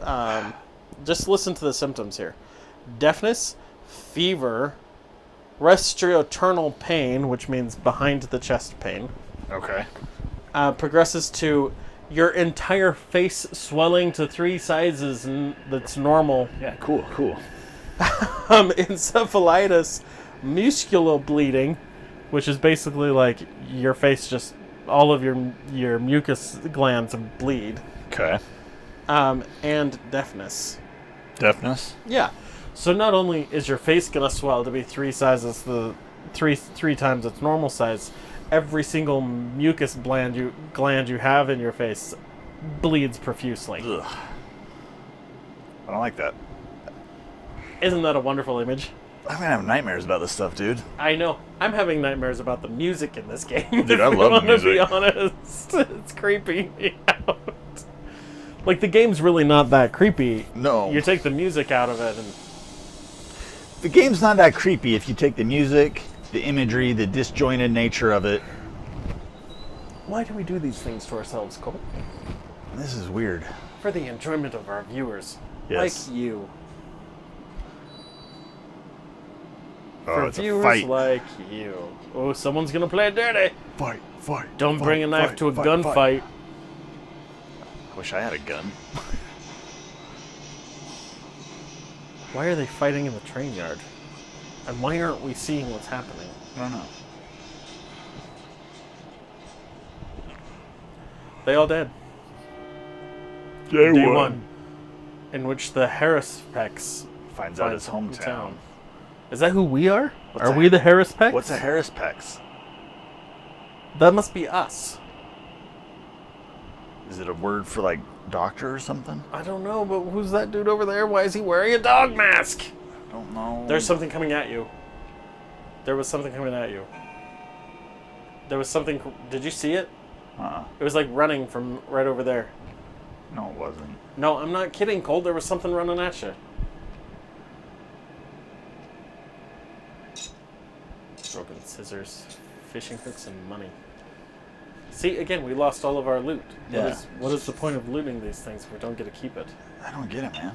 just listen to the symptoms here. Deafness, fever, respiratory pain, which means behind the chest pain, Okay. progresses to your entire face swelling to 3 sizes that's normal. Yeah, cool. Encephalitis, musculobleeding, which is basically like your face just, all of your mucus glands bleed. Okay. And deafness. Deafness? Yeah. So not only is your face gonna swell to be 3 sizes, three times its normal size, every single mucus gland you have in your face bleeds profusely. Ugh. I don't like that. Isn't that a wonderful image? I'm gonna have nightmares about this stuff, dude. I know. I'm having nightmares about the music in this game. Dude, if I we love the wanna be music. honest. It's creeping me out. Like, the game's really not that creepy. No. You take the music out of it and... The game's not that creepy if you take the music the imagery, the disjointed nature of it. Why do we do these things to ourselves, Cole? This is weird. For the enjoyment of our viewers. Yes. Like you. Oh, For it's a viewers fight. like you. Oh, someone's gonna play dirty. Fight. Don't bring a knife to a gunfight. I wish I had a gun. Why are they fighting in the train yard? And why aren't we seeing what's happening? I don't know. They all dead. Day Day one. In which the Harris Pecks finds out his hometown. Is that who we are? What's Are a- we the Harris Pecks? What's a Harris Pex? That must be us. Is it a word for like doctor or something? I don't know, but who's that dude over there? Why is he wearing a dog mask? I don't know. There's something coming at you. There was something coming at you. There was something... Did you see it? It was like running from right over there. No, it wasn't. No, I'm not kidding, Cole. There was something running at you. Broken scissors, fishing hooks, and money. See, again, we lost all of our loot. Yeah. What is the point of looting these things if we don't get to keep it? I don't get it, man.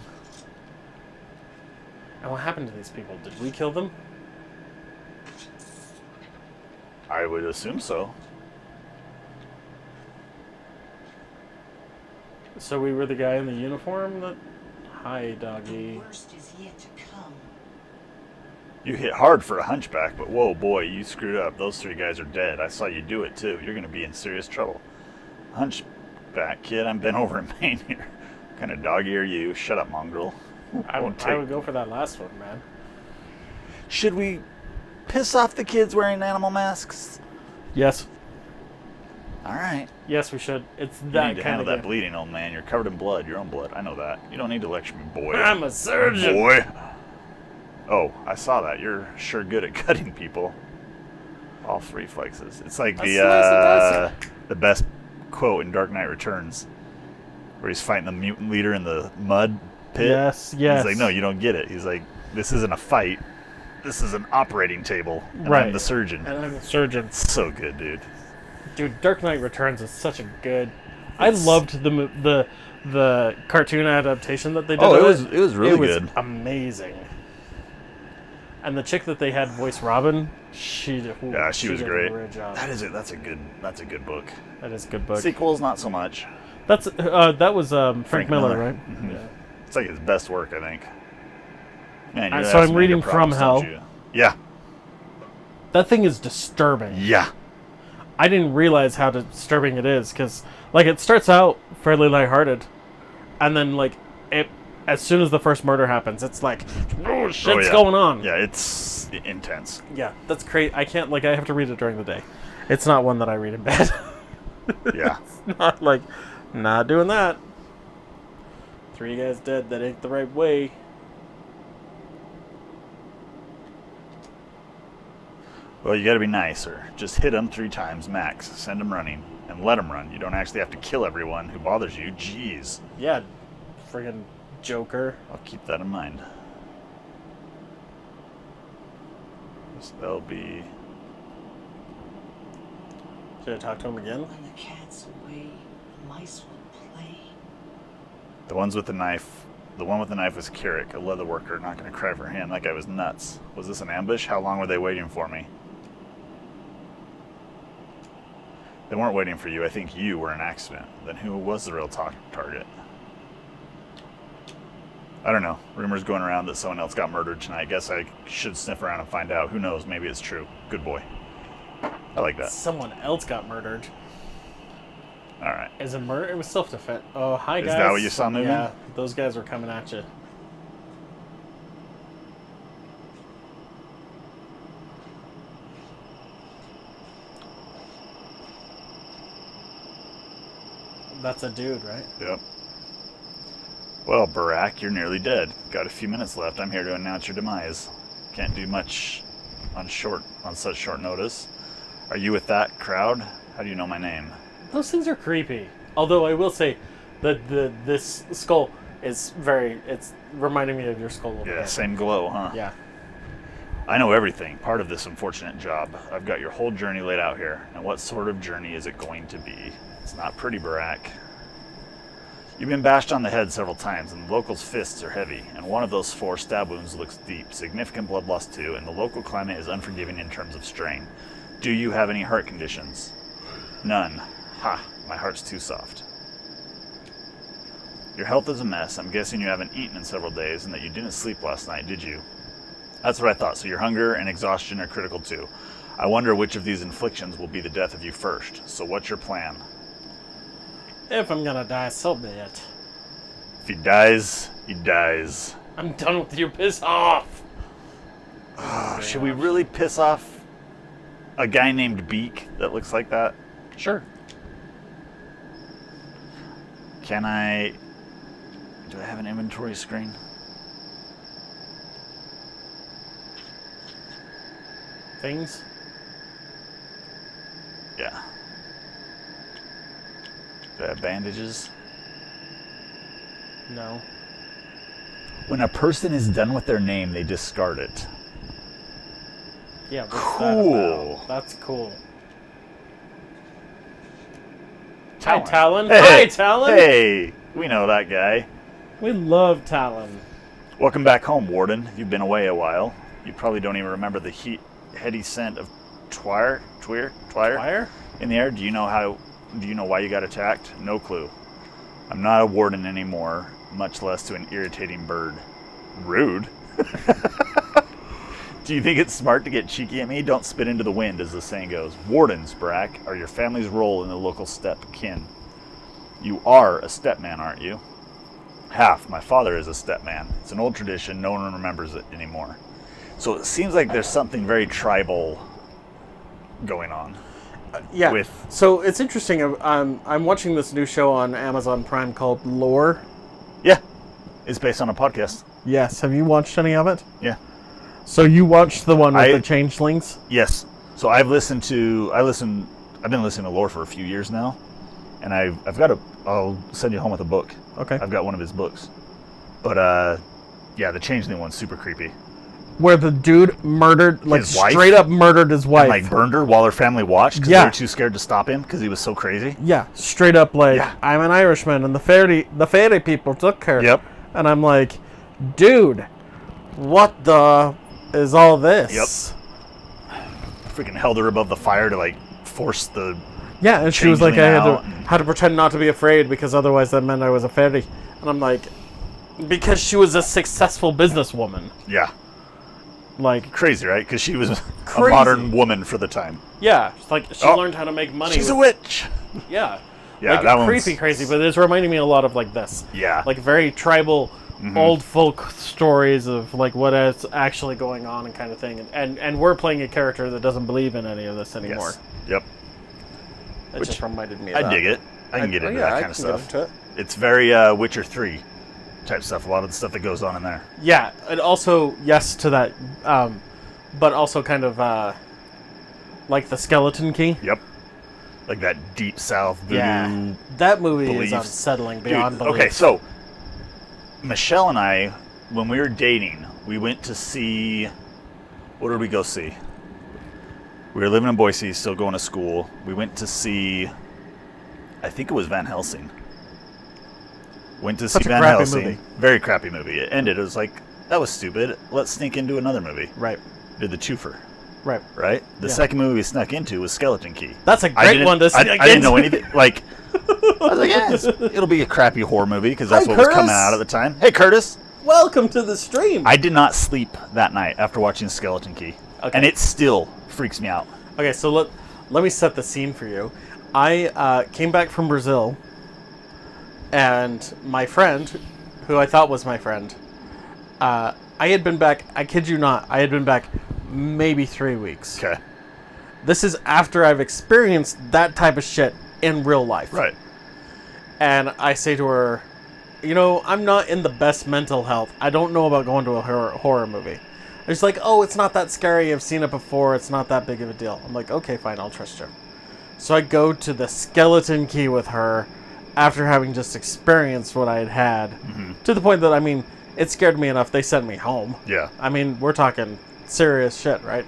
And what happened to these people? Did we kill them? I would assume so. So we were the guy in the uniform that... Hi, doggy. The worst is yet to come. You hit hard for a hunchback, but whoa, boy, you screwed up. Those 3 guys are dead. I saw you do it, too. You're going to be in serious trouble. Hunchback, kid, I'm bent over in pain here. What kind of doggy are you? Shut up, mongrel. I would go for that last one, man. Should we piss off the kids wearing animal masks? Yes. All right. Yes, we should. It's You that need to kind handle of that game. bleeding, old man. You're covered in blood, your own blood. I know that. You don't need to lecture me, boy. I'm a surgeon. Boy. Oh, I saw that. You're sure good at cutting people. All 3 flexes. It's like the best quote in Dark Knight Returns, where he's fighting the mutant leader in the mud pit. Yes. He's like, no, you don't get it. He's like, this isn't a fight. This is an operating table. And Right. I'm the surgeon. And I'm a surgeon. So good, dude. Dude, Dark Knight Returns is such a good... I loved the cartoon adaptation that they did. Oh, of it was really good. It was amazing. And the chick that they had voice Robin, she was did great. A great job. That's a good book. That is a good book. Sequels, not so much. That was Frank Miller, right? Mhm. Yeah. It's like his best work, I think. Man, you So have I'm some reading anger From problems, Hell. don't you? Yeah. That thing is disturbing. Yeah. I didn't realize how disturbing it is because, like, it starts out fairly lighthearted, and then like it, as soon as the first murder happens, it's like, oh, shit's going on. Yeah, it's intense. Yeah, that's great. I can't I have to read it during the day. It's not one that I read in bed. Yeah. It's not like, not doing that. 3 guys dead. That ain't the right way. Well, you got to be nicer. Just hit them 3 times max. Send them running and let them run. You don't actually have to kill everyone who bothers you. Jeez. Yeah, friggin' Joker. I'll keep that in mind. So that'll be... Should I talk to him again? When the cat's away, the mice will play. The one with the knife was Carrick, a leather worker, not going to cry for him. That guy was nuts. Was this an ambush? How long were they waiting for me? They weren't waiting for you. I think you were an accident. Then who was the real target? I don't know. Rumors going around that someone else got murdered tonight. Guess I should sniff around and find out. Who knows? Maybe it's true. Good boy. I like that. Someone else got murdered. All right. Is it murder? It was self-defense. Oh, hi, guys. Is that what you saw moving? Yeah, those guys were coming at you. That's a dude, right? Yep. Well, Barack, you're nearly dead. Got a few minutes left. I'm here to announce your demise. Can't do much on such short notice. Are you with that crowd? How do you know my name? Those things are creepy. Although I will say that this skull is it's reminding me of your skull a little Yeah, bit. same glow, huh? Yeah. I know everything, part of this unfortunate job. I've got your whole journey laid out here. And what sort of journey is it going to be? It's not pretty, Barack. You've been bashed on the head several times, and the locals' fists are heavy, and one of those 4 stab wounds looks deep, significant blood loss too, and the local climate is unforgiving in terms of strain. Do you have any heart conditions? None. Ha, my heart's too soft. Your health is a mess. I'm guessing you haven't eaten in several days, and that you didn't sleep last night, did you? That's what I thought, so your hunger and exhaustion are critical too. I wonder which of these inflictions will be the death of you first. So what's your plan? If I'm gonna die, so be it. If he dies, he dies. I'm done with you. Piss off. Should we really piss off a guy named Beak that looks like that? Sure. Can I... Do I have an inventory screen? Things? Yeah. Do I have bandages? No. When a person is done with their name, they discard it. Yeah, what's Cool. that about? That's cool. Hi, Talon. Talon. Hey. Hi, Talon. Hey, we know that guy. We love Talon. Welcome back home, Warden. You've been away a while. You probably don't even remember the heady scent of twire Fire? in the air. Do you know why you got attacked? No clue. I'm not a warden anymore, much less to an irritating bird. Rude. Do you think it's smart to get cheeky at me? Don't spit into the wind, as the saying goes. Wardens, Brack, are your family's role in the local steppe kin. You are a steppe man, aren't you? Half. My father is a steppe man. It's an old tradition. No one remembers it anymore. So it seems like there's something very tribal going on. Yeah. So it's interesting. I'm watching this new show on Amazon Prime called Lore. Yeah. It's based on a podcast. Yes. Have you watched any of it? Yeah. So you watched the one with the changelings? Yes. So I've been listening to Lore for a few years now, and I'll send you home with a book. Okay. I've got one of his books. But yeah, the changeling one's super creepy. Where the dude murdered, like His wife? straight up murdered his wife. And like burned her while her family watched because they were too scared to stop him because he was so crazy. Yeah, straight up like, Yeah. I'm an Irishman and the fairy people took her. Yep. And I'm like, dude, what the is all this? Yep. Freaking held her above the fire to like force the... Yeah, and she was like, changeling I out. had to pretend not to be afraid because otherwise that meant I was a fairy. And I'm like, because she was a successful businesswoman. Yeah. Like, Crazy, right? Because she was a Crazy. modern woman for the time. yeah, it's like she learned how to make money. She's a witch. Yeah. Yeah, like, that one's... creepy, crazy, but it's reminding me a lot of like this. Yeah. Like very tribal, old folk stories of like what is actually going on and kind of thing. And we're playing a character that doesn't believe in any of this anymore. Yes. Yep. It just reminded me of I that. dig it. I can get into that kind of stuff. It. It's very Witcher 3 type stuff. A lot of the stuff that goes on in there. Yeah, and also yes to that, but also kind of like the Skeleton Key. Yep. Like that deep south voodoo. Yeah, that movie beliefs. is unsettling Dude, beyond belief. okay, so Michelle and I, when we were dating, we went to see... What did we go see? We were living in Boise, still going to school. We went to see... I think it was Van Helsing. Went to Such see a Van crappy Helsing. movie. Very crappy movie. It ended. It was like, that was stupid. Let's sneak into another movie. Right, Did the twofer, right. right? The Yeah. second movie we snuck into was Skeleton Key. That's a great one to sneak I didn't know into. anything. Like, I was like, yeah, it'll be a crappy horror movie because that's Hi, what was coming Curtis. out at the time. Hey, Curtis. Welcome to the stream. I did not sleep that night after watching Skeleton Key. Okay. And it still freaks me out. Okay, so let me set the scene for you. I came back from Brazil, and my friend, who I thought was my friend, I had been back, I kid you not, I had been back maybe 3 weeks. Okay. This is after I've experienced that type of shit in real life. Right. And I say to her, you know, I'm not in the best mental health. I don't know about going to a horror movie. It's like, oh, it's not that scary. I've seen it before. It's not that big of a deal. I'm like, okay, fine. I'll trust you. So I go to the Skeleton Key with her after having just experienced what I had had. To the point that, I mean, it scared me enough. They sent me home. Yeah. I mean, we're talking serious shit, right?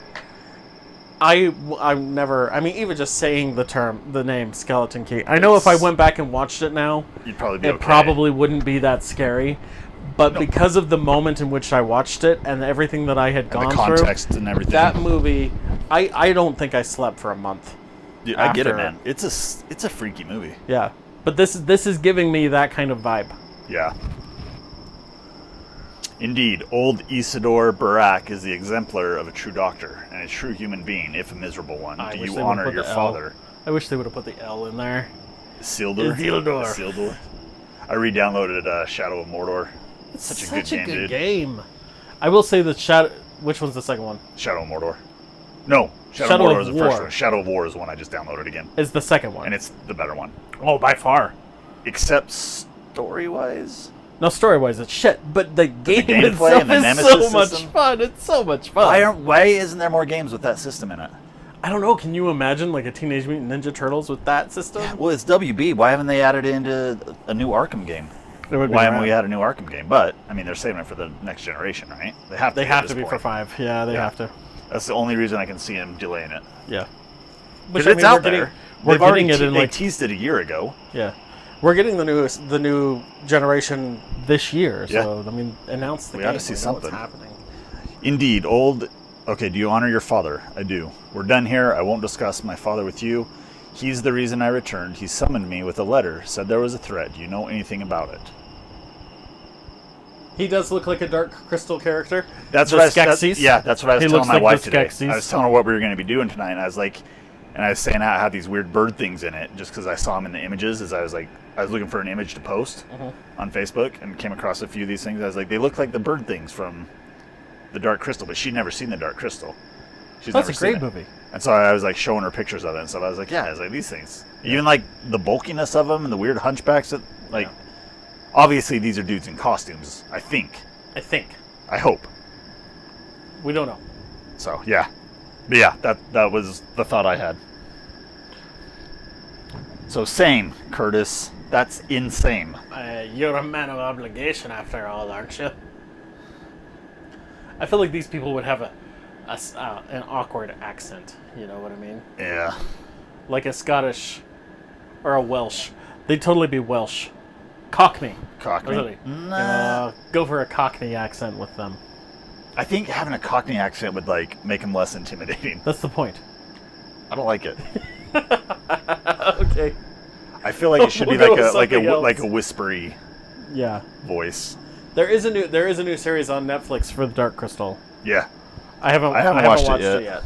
I'm never. I mean, even just saying the name Skeleton Key. I know if I went back and watched it now, You'd probably be it okay. probably wouldn't be that scary. But No. because of the moment in which I watched it and everything that I had gone the context and everything. that movie, I don't think I slept for a month. Dude, I get it, after- man. It's a freaky movie. Yeah, but this is giving me that kind of vibe. Yeah. Indeed, old Isidore Barak is the exemplar of a true doctor and a true human being, if a miserable one. I Do wish you they would've honor put your the L. father? I wish they would have put the L in there. Isildur? Isildur. Isildur. I re-downloaded Shadow of Mordor. It's such a good game, dude. game. I will say that Shadow. Which one's the second one? Shadow of Mordor. No, Shadow of Shadow Mordor of was the first War. one. Shadow of War is the one I just downloaded again. Is the second one? And it's the better one. Oh, by far. Except story-wise. No, story-wise, it's shit. But the game gameplay itself and the is Nemesis so much system? fun. It's so much fun. Why isn't there more games with that system in it? I don't know. Can you imagine like a Teenage Mutant Ninja Turtles with that system? Well, it's WB. Why haven't they added it into a new Arkham game? It would be Why haven't rad. we had a new Arkham game? But, I mean, they're saving it for the next generation, right? They have to. They at have this to be point. for 5. Yeah, they Yeah. have to. That's the only reason I can see him delaying it. Yeah. Because I it's mean, out we're getting- there. We're They've already getting it in they like teased it a year ago. yeah, we're getting the new generation this year. Yeah. So I mean, announce the We game. ought to see know something. What's happening? Indeed, old. Okay, do you honor your father? I do. We're done here. I won't discuss my father with you. He's the reason I returned. He summoned me with a letter. Said there was a threat. Do you know anything about it? He does look like a Dark Crystal character. That's The what I Skeksis? yeah, that's what I was He telling looks my like wife the today. Skeksis. I was telling her what we were going to be doing tonight, and I was like, and I was saying how it had these weird bird things in it, just because I saw them in the images. As I was looking for an image to post on Facebook, and came across a few of these things. I was like, they look like the bird things from the Dark Crystal, but she'd never seen the Dark Crystal. She's That's never a seen great it. movie. And so I was like showing her pictures of it and stuff. I was like, yeah, I was like, these things, even like the bulkiness of them and the weird hunchbacks that, like, obviously these are dudes in costumes. I think. I hope. We don't know. So yeah, but yeah, that was the thought I had. So same, Curtis. That's insane. You're a man of obligation, after all, aren't you? I feel like these people would have an awkward accent. You know what I mean? Yeah. Like a Scottish or a Welsh. They'd totally be Welsh. Cockney. Cockney? Really. Nah. Go for a Cockney accent with them. I think having a Cockney accent would like make him less intimidating. That's the point. I don't like it. Okay. I feel like it should be We'll go like with something else. a whispery Yeah. voice. There is a new series on Netflix for the Dark Crystal. Yeah. I haven't watched watched it it yet.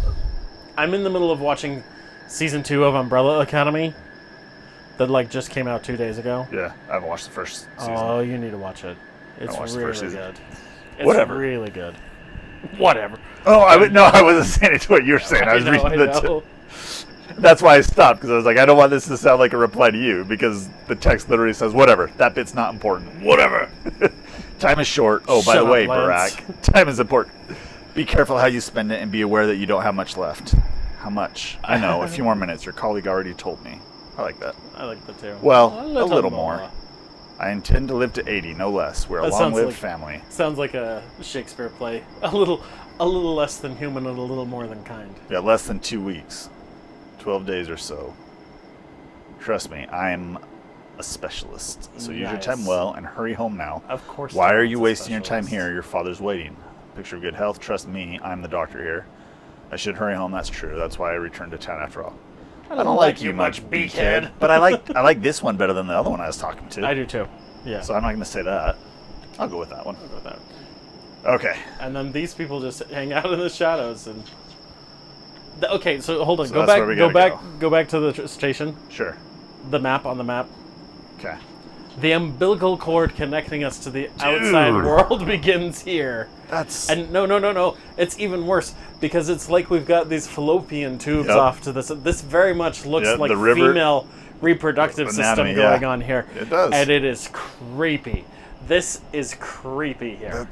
I'm in the middle of watching season 2 of Umbrella Academy. That like just came out 2 days ago. Yeah. I haven't watched the first season. Oh, you need to watch it. It's watched the really first season. good. It's Whatever. really good. Whatever. Oh, I wasn't saying it to what you were saying. I was reading I the. know. That's why I stopped, because I was like, I don't want this to sound like a reply to you, because the text literally says, whatever, that bit's not important. Whatever. Time is short. Oh, by Shut the up, way, Lance. Barack, time is important. Be careful how you spend it and be aware that you don't have much left. How much? I know, a few more minutes. Your colleague already told me. I like that. I like that too. Well, a little more. I intend to live to 80, no less. We're a That sounds long-lived like- family. Sounds like a Shakespeare play. A little less than human and a little more than kind. Yeah, less than 2 weeks. 12 days or so. Trust me, I'm a specialist. So use your Nice. time well and hurry home now. Of course. Why are Lance you is a wasting your time specialist. here? Your father's waiting. Picture of good health. Trust me, I'm the doctor here. I should hurry home. That's true. That's why I returned to town after all. I don't like you much, beakhead. But I like this one better than the other one I was talking to. I do too. Yeah. So I'm not going to say that. I'll go with that one. I'll go with that. Okay. And then these people just hang out in the shadows and. Okay, so hold on. So Go that's back. where we Go gotta back. Go back to the station. Sure. The map on the map. Okay. The umbilical cord connecting us to the outside world begins here. That's... And no. It's even worse because it's like we've got these fallopian tubes Yep. off to this. This very much looks Yep, like the river female reproductive anatomy, system going yeah. on here. It does. And it is creepy. This is creepy here.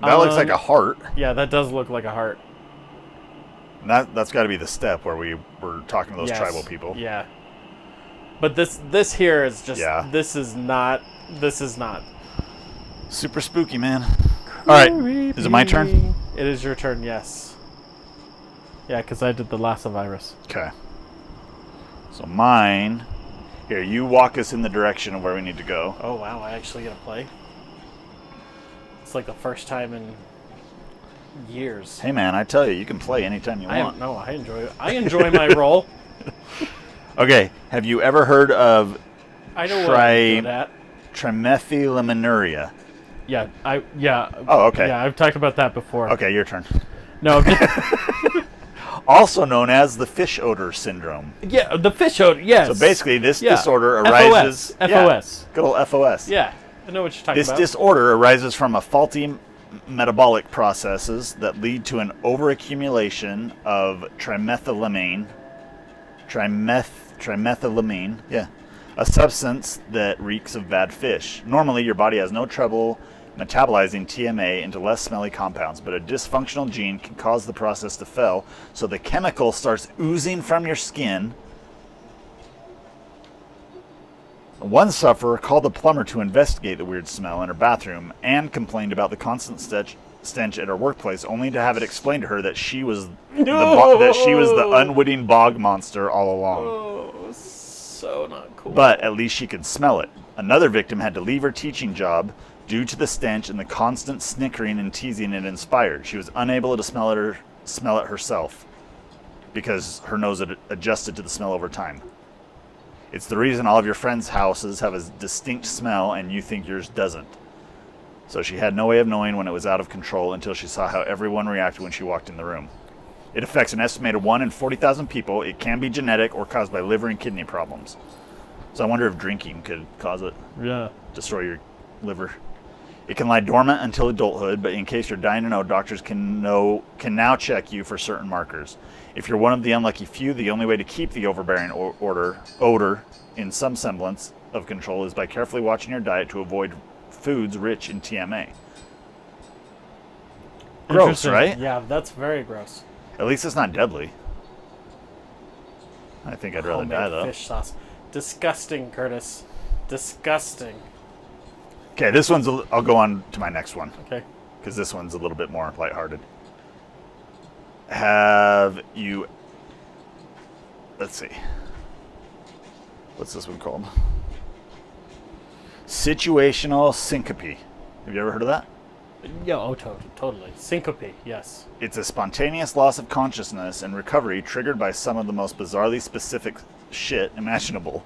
That looks like a heart. Yeah, that does look like a heart. And that's got to be the step where we were talking to those Yes. tribal people. Yeah. But this here is just Yeah. this is not Super spooky, man. All right. Is it my turn? It is your turn, yes. Yeah, because I did the Lassa virus. Okay. So mine. Here, you walk us in the direction of where we need to go. Oh, wow, I actually get to play? It's like the first time in years. Hey, man, I tell you can play anytime you want. No, I enjoy my role. Okay, have you ever heard of I know what I'm good at. trimethylaminoria? Yeah, Oh, okay. Yeah, I've talked about that before. Okay, your turn. No, Also known as the fish odor syndrome. yeah, the fish odor, yes. So basically, this Yeah. disorder arises... FOS. Yeah, good old FOS. Yeah, I know what you're talking This about. disorder arises from a faulty metabolic processes that lead to an overaccumulation of trimethylamine, a substance that reeks of bad fish. Normally, your body has no trouble metabolizing TMA into less smelly compounds, but a dysfunctional gene can cause the process to fail, so the chemical starts oozing from your skin. One sufferer called a plumber to investigate the weird smell in her bathroom and complained about the constant stench at her workplace, only to have it explained to her that she was the unwitting bog monster all along. Oh, so not cool. But at least she could smell it. Another victim had to leave her teaching job due to the stench and the constant snickering and teasing it inspired. She was unable to smell it herself because her nose had adjusted to the smell over time. It's the reason all of your friends' houses have a distinct smell and you think yours doesn't. So she had no way of knowing when it was out of control until she saw how everyone reacted when she walked in the room. It affects an estimated 1 in 40,000 people. It can be genetic or caused by liver and kidney problems. So I wonder if drinking could cause it. Yeah. Destroy your liver. It can lie dormant until adulthood, but in case you're dying to know, doctors can now check you for certain markers. If you're one of the unlucky few, the only way to keep the overbearing odor in some semblance of control is by carefully watching your diet to avoid foods rich in TMA. Gross, right? Yeah, that's very gross. At least it's not deadly. I think I'd rather Homemade die, though. fish sauce. Disgusting, Curtis. Disgusting. Okay, this one's... I'll go on to my next one. Okay. Because this one's a little bit more lighthearted. Have you... Let's see. What's this one called? Situational syncope. Have you ever heard of that? Yeah, totally. Syncope, yes. It's a spontaneous loss of consciousness and recovery triggered by some of the most bizarrely specific shit imaginable.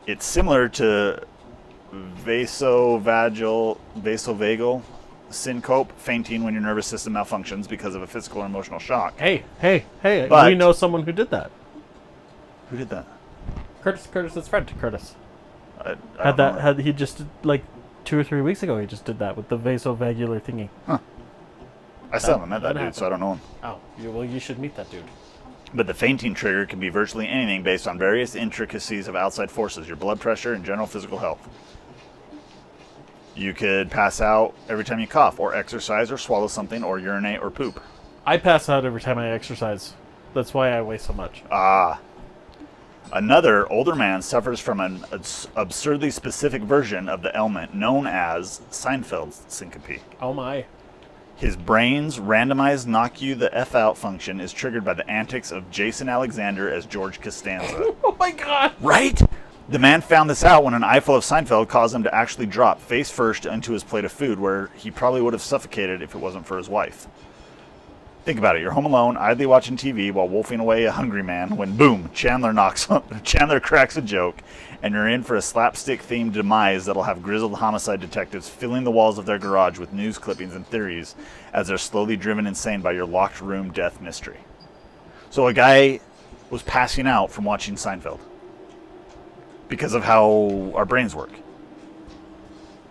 It's similar to vasovagal syncope, fainting when your nervous system malfunctions because of a physical or emotional shock. Hey, But- we know someone who did that. Who did that? Curtis's friend, Curtis. I don't know. He just did, like 2 or 3 weeks ago, he just did that with the vasovagular thingy. I still haven't met that that dude, so I don't know him. Oh, well, you should meet that dude. But the fainting trigger can be virtually anything based on various intricacies of outside forces, your blood pressure, and general physical health. You could pass out every time you cough, or exercise, or swallow something, or urinate, or poop. I pass out every time I exercise. That's why I weigh so much. Another older man suffers from an absurdly specific version of the ailment known as Seinfeld's syncope. Oh my. His brain's randomized knock you the F out function is triggered by the antics of Jason Alexander as George Costanza. Oh my god! Right? The man found this out when an eyeful of Seinfeld caused him to actually drop face first into his plate of food, where he probably would have suffocated if it wasn't for his wife. Think about it. You're home alone, idly watching TV while wolfing away a hungry man, when boom, Chandler cracks a joke, and you're in for a slapstick-themed demise that'll have grizzled homicide detectives filling the walls of their garage with news clippings and theories as they're slowly driven insane by your locked room death mystery. So a guy was passing out from watching Seinfeld because of how our brains work.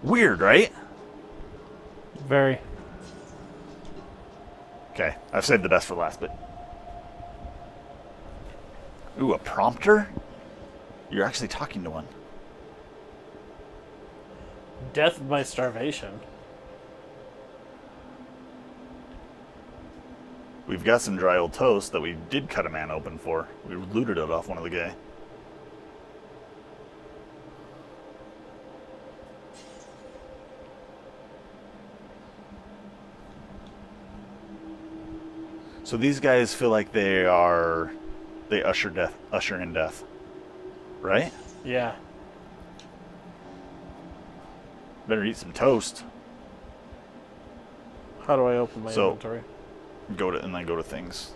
Weird, right? Very. Okay, I've saved the best for last, but... Ooh, a prompter? You're actually talking to one. Death by starvation. We've got some dry old toast that we did cut a man open for. We looted it off one of the guy. So these guys feel like they usher in death, right? Yeah. Better eat some toast. How do I open my So- inventory? Go to things.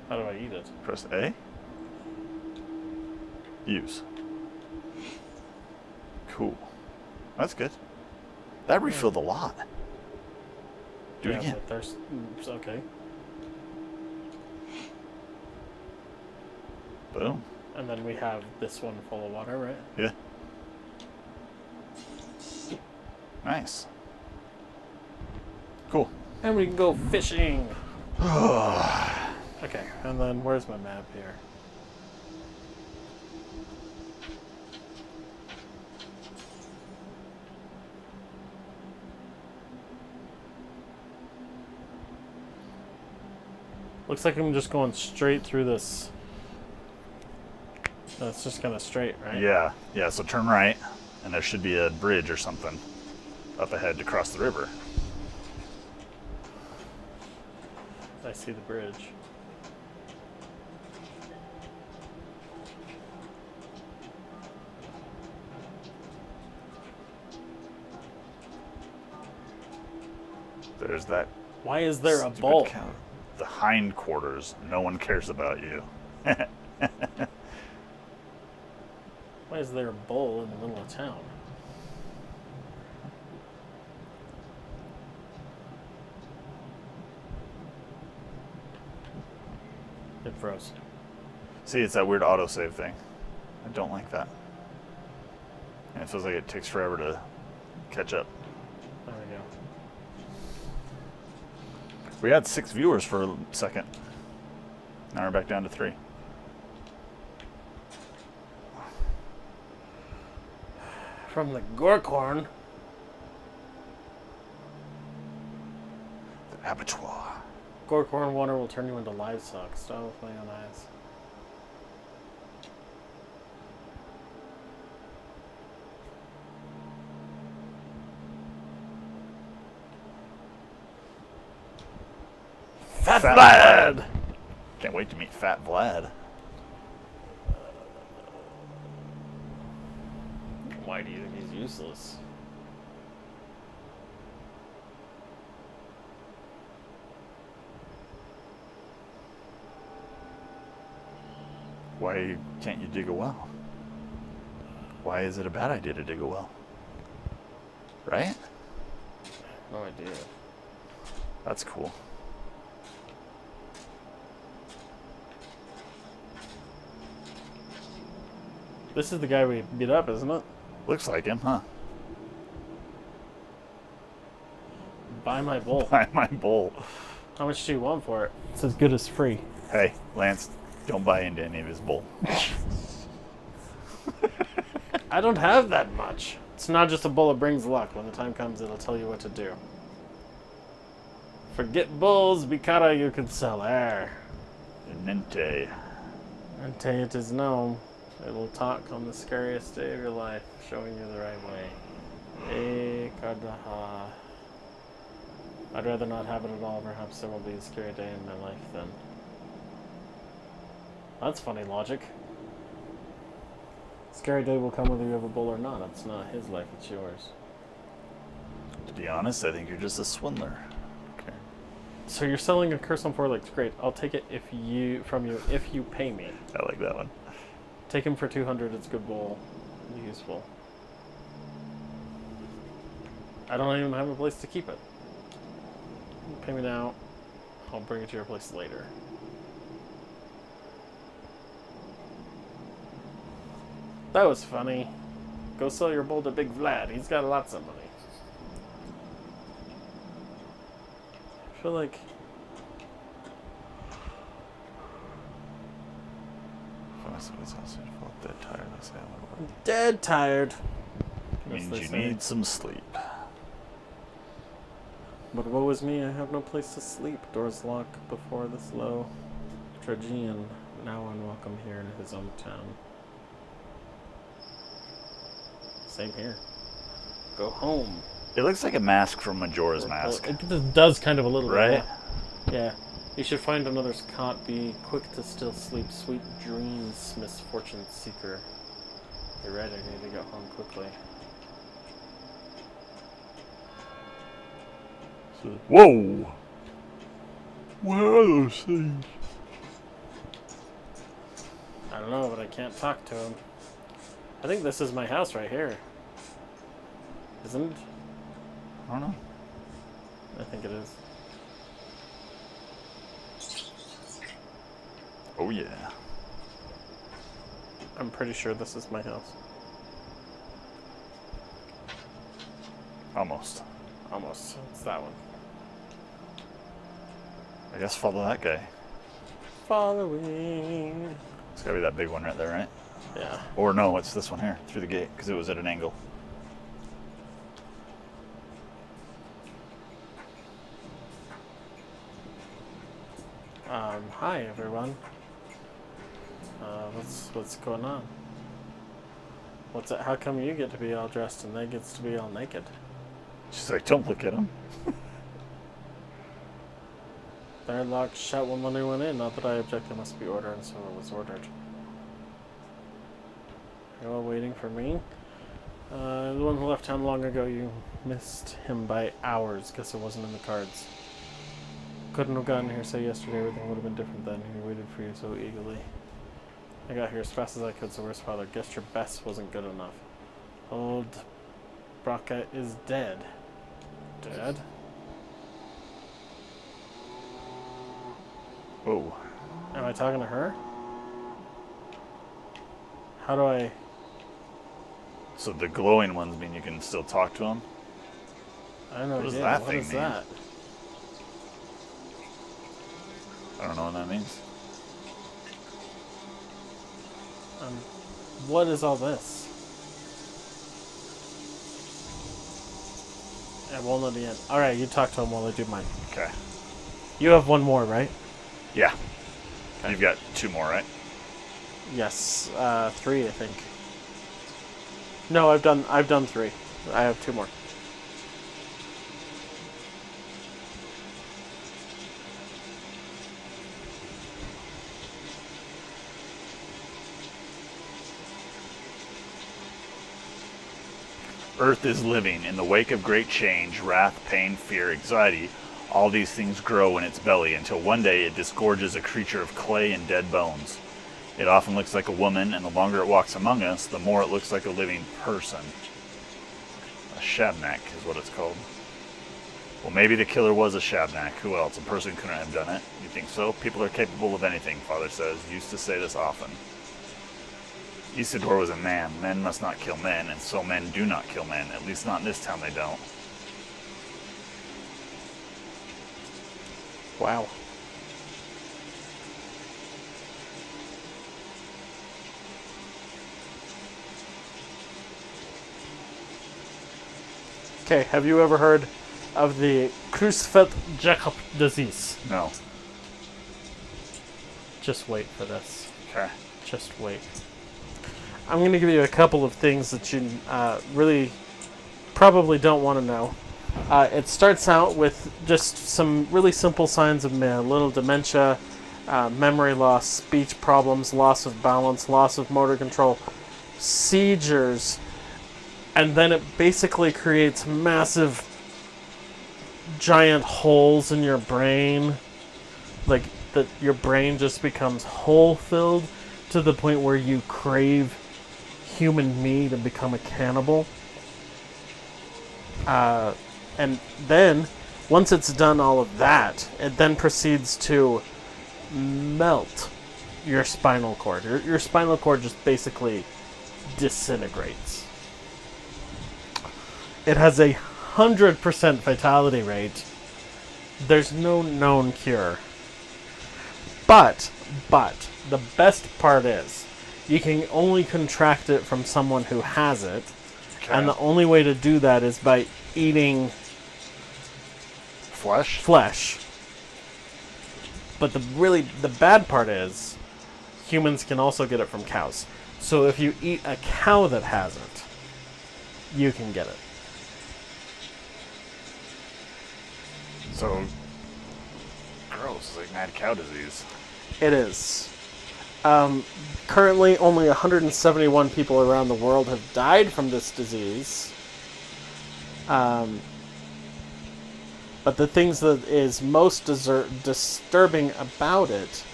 How do I eat it? Press A. Use. Cool. That's good. That refilled a lot. Do it Yeah, again. but there's okay. Boom. And then we have this one full of water, right? Yeah. Nice. Cool. And we can go fishing. Okay, and then where's my map here? Looks like I'm just going straight through this. That's just kind of straight, right? Yeah. Yeah, so turn right, and there should be a bridge or something up ahead to cross the river. I see the bridge. There's that. Why is there a stupid bowl? cow. The hindquarters. No one cares about you. Why is there a bowl in the middle of town? It froze. See, it's that weird autosave thing. I don't like that. And it feels like it takes forever to catch up. There we go. We had 6 viewers for a second. Now we're back down to 3. From the Gorkhorn. The abattoir. Gorkhorn water will turn you into livestock. Stop playing on ice. Fat Vlad! Can't wait to meet Fat Vlad. Why do you think he's useless? Why can't you dig a well? Why is it a bad idea to dig a well? Right? No idea. That's cool. This is the guy we beat up, isn't it? Looks like him, huh? Buy my bowl. Buy my bowl. How much do you want for it? It's as good as free. Hey, Lance, don't buy into any of his bull. I don't have that much. It's not just a bull that brings luck. When the time comes, it'll tell you what to do. Forget bulls, Bikara you can sell air. Nente. And tell you it is known. It will talk on the scariest day of your life, showing you the right way. Kadaha. I'd rather not have it at all. Perhaps there will be a scary day in my life then. That's funny logic. Scary day will come whether you have a bull or not. It's not his life, it's yours. To be honest, I think you're just a swindler. Okay. So you're selling a curse on 4 legs. Great. I'll take it if you pay me. I like that one. Take him for 200. It's a good bull. Useful. I don't even have a place to keep it. Pay me now. I'll bring it to your place later. That was funny. Go sell your bull to Big Vlad. He's got lots of money. I feel like... Dead tired. Dead tired. Means Yes, you they need some sleep. But woe is me, I have no place to sleep. Doors lock before this low Trajan now unwelcome here in his own town. Same here. Go home. It looks like a mask from Majora's Mask. It does kind of a little right? bit. Yeah. You should find another's cot. Be quick to still sleep. Sweet dreams, misfortune seeker. You're right, I need to get home quickly. So, whoa! What are those things? I don't know, but I can't talk to him. I think this is my house right here. Isn't it? I don't know. I think it is. Oh yeah. I'm pretty sure this is my house. Almost. Almost. It's that one. I guess follow that guy. Following. It's gotta be that big one right there, right? Yeah. Or no, it's this one here, through the gate, because it was at an angle. Hi everyone. What's going on? What's it? How come you get to be all dressed and they gets to be all naked? She's like, don't look at him. They're locked shut when anyone in. Not that I object, there must be order, and so it was ordered. Are you all waiting for me? The one who left town long ago, you missed him by hours. Guess it wasn't in the cards. Couldn't have gotten here, say yesterday, everything would have been different then. He waited for you so eagerly. I got here as fast as I could, so where's father? Guess your best wasn't good enough. Old Braca is dead. Dead? Whoa. Am I talking to her? How do I... So the glowing ones mean you can still talk to him? I don't know. What does Yeah, that what thing is mean? that? I don't know what that means. What is all this? It won't let me in. Alright, you talk to him while I do mine. Okay. You have one more, right? Yeah. Okay. You've got 2 more, right? Yes, 3, I think. No, I've done 3. I have 2 more. Earth is living. In the wake of great change, wrath, pain, fear, anxiety, all these things grow in its belly until one day it disgorges a creature of clay and dead bones. It often looks like a woman, and the longer it walks among us, the more it looks like a living person. A shabnak is what it's called. Well, maybe the killer was a shabnak. Who else? A person couldn't have done it. You think so? People are capable of anything, Father says. Used to say this often. Isidore was a man. Men must not kill men, and so men do not kill men. At least not in this town they don't. Wow. Okay, have you ever heard of the Creutzfeldt-Jakob disease? No. Just wait for this. Okay. Just wait. I'm going to give you a couple of things that you really probably don't want to know. It starts out with just some really simple signs of a little dementia, memory loss, speech problems, loss of balance, loss of motor control, seizures, and then it basically creates massive, giant holes in your brain. Like, that your brain just becomes hole-filled to the point where you crave human meat and become a cannibal. And then, once it's done all of that, it then proceeds to melt your spinal cord. Your spinal cord just basically disintegrates. It has a 100% fatality rate. There's no known cure. But, the best part is, you can only contract it from someone who has it. Okay. And the only way to do that is by eating Flesh? flesh. But the bad part is, humans can also get it from cows. So if you eat a cow that has it, you can get it. So gross. It's like mad cow disease. It is. Currently, only 171 people around the world have died from this disease. But the things that is most disturbing about it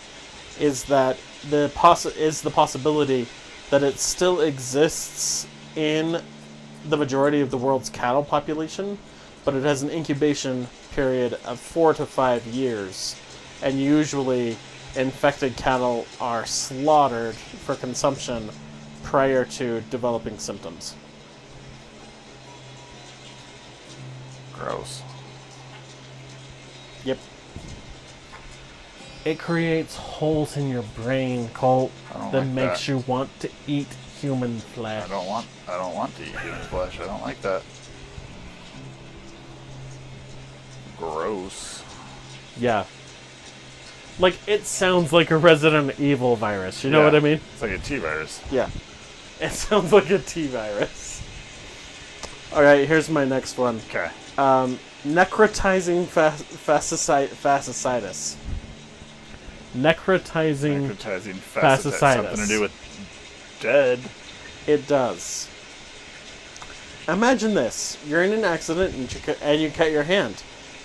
is that the possibility that it still exists in the majority of the world's cattle population, but it has an incubation period of 4 to 5 years, and usually infected cattle are slaughtered for consumption prior to developing symptoms. Gross. Yep. It creates holes in your brain, Colt, I don't that like makes that. you want to eat human flesh. I don't want to eat human flesh. I don't like that. Gross. Yeah. Like, it sounds like a Resident Evil virus. You know what I mean? It's like a T-virus. Yeah. It sounds like a T-virus. Alright, here's my next one. Okay. Necrotizing fasciitis. Necrotizing Necrotizing fasciitis. Something to do with dead. It does. Imagine this. You're in an accident and you cut your hand.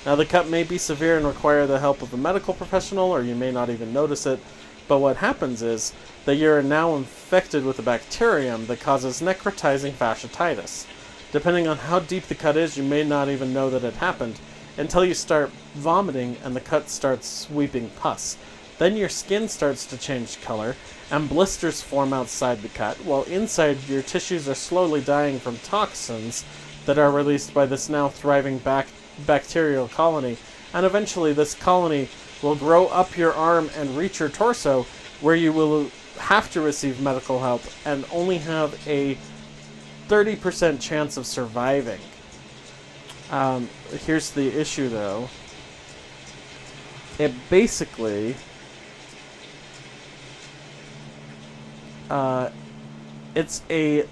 Now, the cut may be severe and require the help of a medical professional, or you may not even notice it, but what happens is that you're now infected with a bacterium that causes necrotizing fasciitis. Depending on how deep the cut is, you may not even know that it happened until you start vomiting and the cut starts sweeping pus. Then your skin starts to change color, and blisters form outside the cut, while inside your tissues are slowly dying from toxins that are released by this now thriving bacterial colony, and eventually this colony will grow up your arm and reach your torso, where you will have to receive medical help and only have a 30% chance of surviving. Here's the issue, though. It basically it's a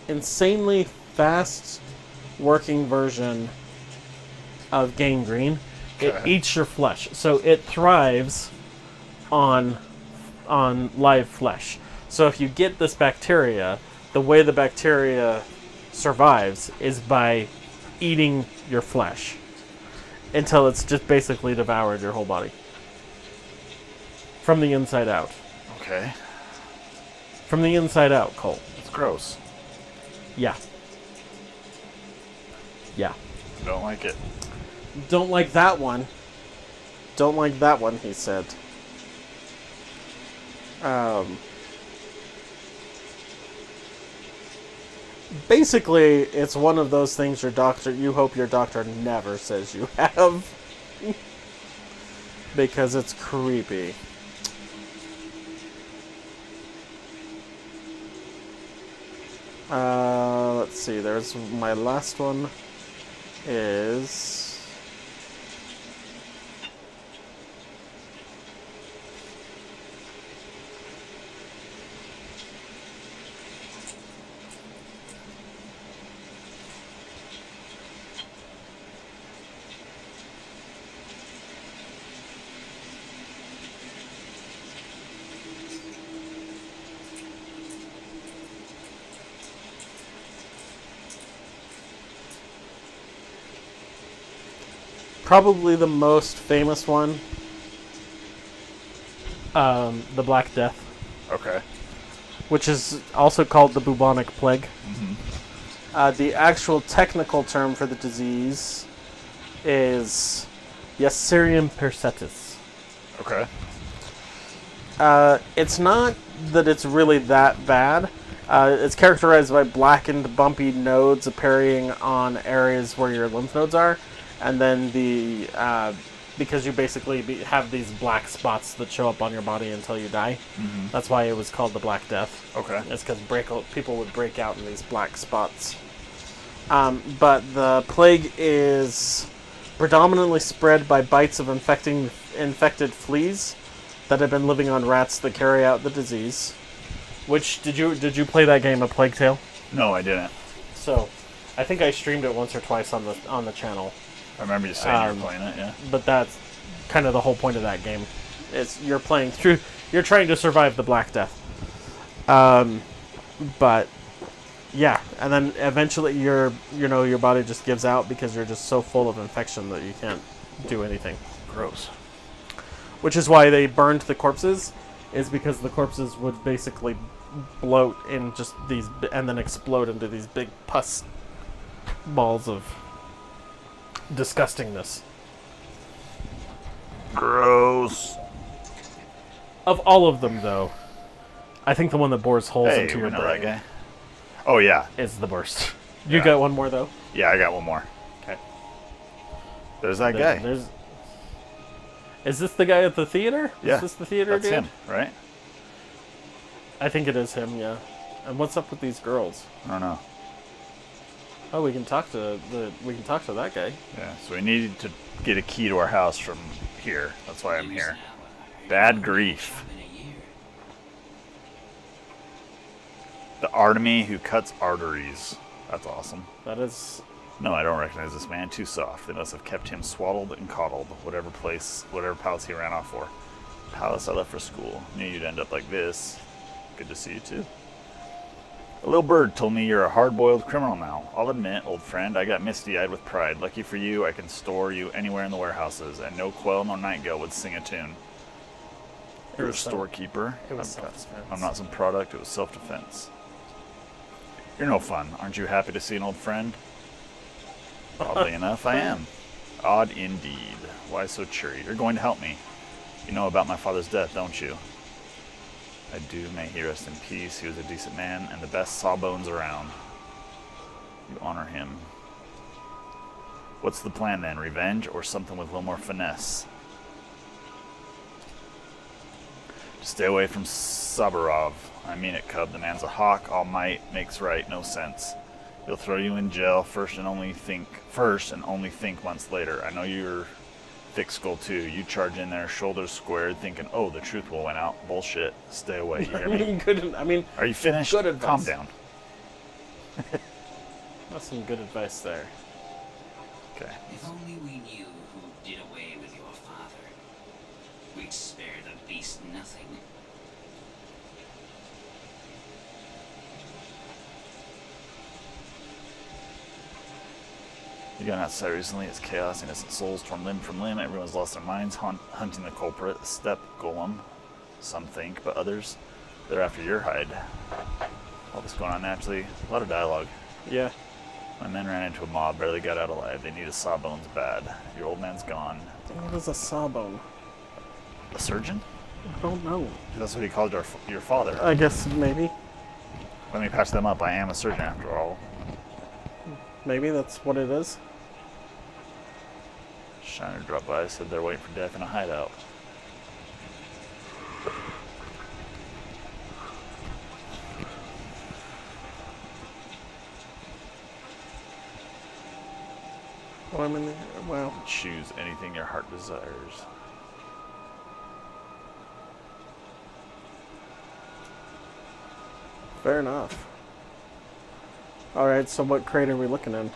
insanely fast working version of gangrene. It eats your flesh, so it thrives on live flesh. So if you get this bacteria, the way the bacteria survives is by eating your flesh until it's just basically devoured your whole body from the inside out. Okay. From the inside out, Cole. It's gross. Yeah. Yeah. Don't like it. Don't like that one. Don't like that one, he said. Basically, it's one of those things you hope your doctor never says you have. Because it's creepy. Let's see, there's my last one is... probably the most famous one, the Black Death, Okay. which is also called the bubonic plague. The actual technical term for the disease is Yersinia pestis. Okay. It's not that it's really that bad. It's characterized by blackened, bumpy nodes appearing on areas where your lymph nodes are. And then because you basically have these black spots that show up on your body until you die. Mm-hmm. That's why it was called the Black Death. Okay. It's because people would break out in these black spots. But the plague is predominantly spread by bites of infected fleas that had been living on rats that carry out the disease. Which did you play that game, A Plague Tale? No, I didn't. So, I think I streamed it once or twice on the channel. I remember you saying you were playing it, yeah. But that's kind of the whole point of that game. It's you're playing through. You're trying to survive the Black Death. But yeah, and then eventually your body just gives out because you're just so full of infection that you can't do anything. Gross. Which is why they burned the corpses, is because the corpses would basically bloat in just these, and then explode into these big pus balls of disgustingness. Gross. Of all of them, though, I think the one that bores holes Hey, into we your know that brain guy. Oh, yeah. is the worst. You Yeah. got one more, though? Yeah, I got one more. Okay. There's that guy. Is this the guy at the theater? Yeah, Is this the theater that's dude? him, right? I think it is him, yeah. And what's up with these girls? I don't know. Oh, we can talk to that guy. Yeah, so we needed to get a key to our house from here. That's why I'm here. Bad grief. The Artemy who cuts arteries. That's awesome. That is. No, I don't recognize this man. Too soft. They must have kept him swaddled and coddled. Whatever palace he ran off for. Palace I left for school. Knew you'd end up like this. Good to see you too. A little bird told me you're a hard-boiled criminal now. I'll admit, old friend, I got misty-eyed with pride. Lucky for you, I can store you anywhere in the warehouses, and no quail nor nightingale would sing a tune. You're a storekeeper. It was self-defense. I'm not some product. It was self-defense. You're no fun. Aren't you happy to see an old friend? Oddly enough, I am. Odd indeed. Why so cheery? You're going to help me. You know about my father's death, don't you? I do. May he rest in peace. He was a decent man and the best sawbones around. You honor him. What's the plan then? Revenge or something with a little more finesse? Stay away from Saburov. I mean it, cub. The man's a hawk. All might makes right. No sense. He'll throw you in jail first and only think months later. I know you're thick skull too. You charge in there, shoulders squared, thinking, "Oh, the truth will win out." Bullshit. Stay away. You hear me? Are you finished? Good advice. Calm down. That's some good advice there. Okay. If only we knew who did away with your father, we'd spare the beast nothing. You got outside recently. It's chaos. Innocent souls torn limb from limb. Everyone's lost their minds hunting the culprit. A step golem. Some think, but others, they're after your hide. All this going on naturally. A lot of dialogue. Yeah. My men ran into a mob. Barely got out alive. They need a sawbones bad. Your old man's gone. What is a sawbone? A surgeon? I don't know. That's what he called your father. I guess maybe. Let me patch them up. I am a surgeon after all. Maybe that's what it is. Shiner dropped by, said they're waiting for death in a hideout. Oh, I'm in there. Wow. Choose anything your heart desires. Fair enough. Alright, so what crate are we looking in?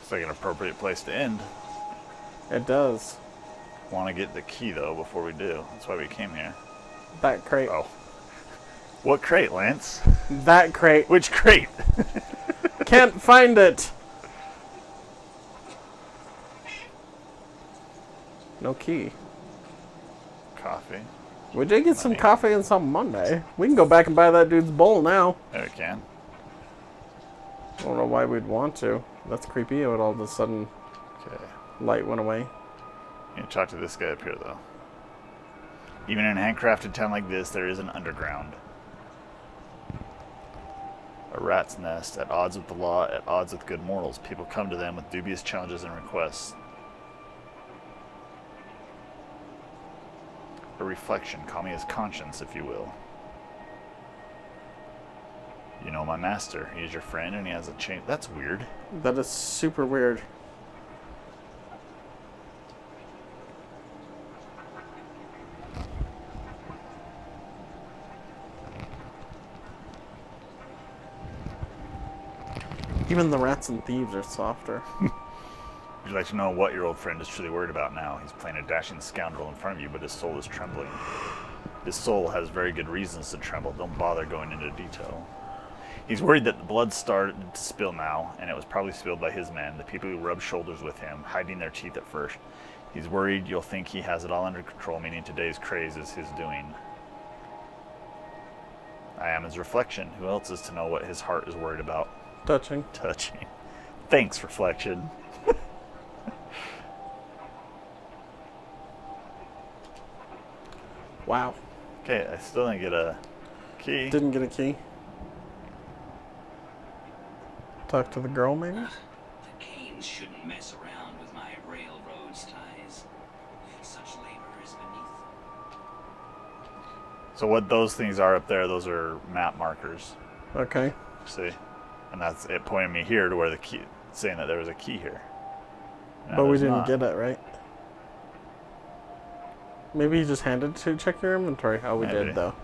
It's like an appropriate place to end. It does. Want to get the key, though, before we do. That's why we came here. That crate. Oh. What crate, Lance? That crate. Which crate? Can't find it! No key. Coffee. We did get some coffee and some Monday. We can go back and buy that dude's bowl now. There we can. I don't know why we'd want to. That's creepy. It would all of a sudden Okay. light went away. You talk to this guy up here, though. Even in a handcrafted town like this, there is an underground. A rat's nest, at odds with the law, at odds with good mortals. People come to them with dubious challenges and requests. A reflection, call me his conscience, if you will. You know my master. He's your friend, and he has a chain. That's weird. That is super weird. Even the rats and thieves are softer. Would you like to know what your old friend is truly worried about now? He's playing a dashing scoundrel in front of you, but his soul is trembling. His soul has very good reasons to tremble. Don't bother going into detail. He's worried that the blood started to spill now, and it was probably spilled by his men, the people who rubbed shoulders with him, hiding their teeth at first. He's worried you'll think he has it all under control, meaning today's craze is his doing. I am his reflection. Who else is to know what his heart is worried about? Touching. Touching. Thanks, reflection. Wow. Okay, I still didn't get a key. Didn't get a key. Talk to the girl, maybe? The Canes shouldn't mess around with my railroad's ties. Such labor is beneath. So what those things are up there, those are map markers. Okay. See? And that's it pointing me here to where the key, saying that there was a key here. No, But we there's didn't not. get it, right? Maybe he just handed to check your inventory. Oh, we Maybe. did, though.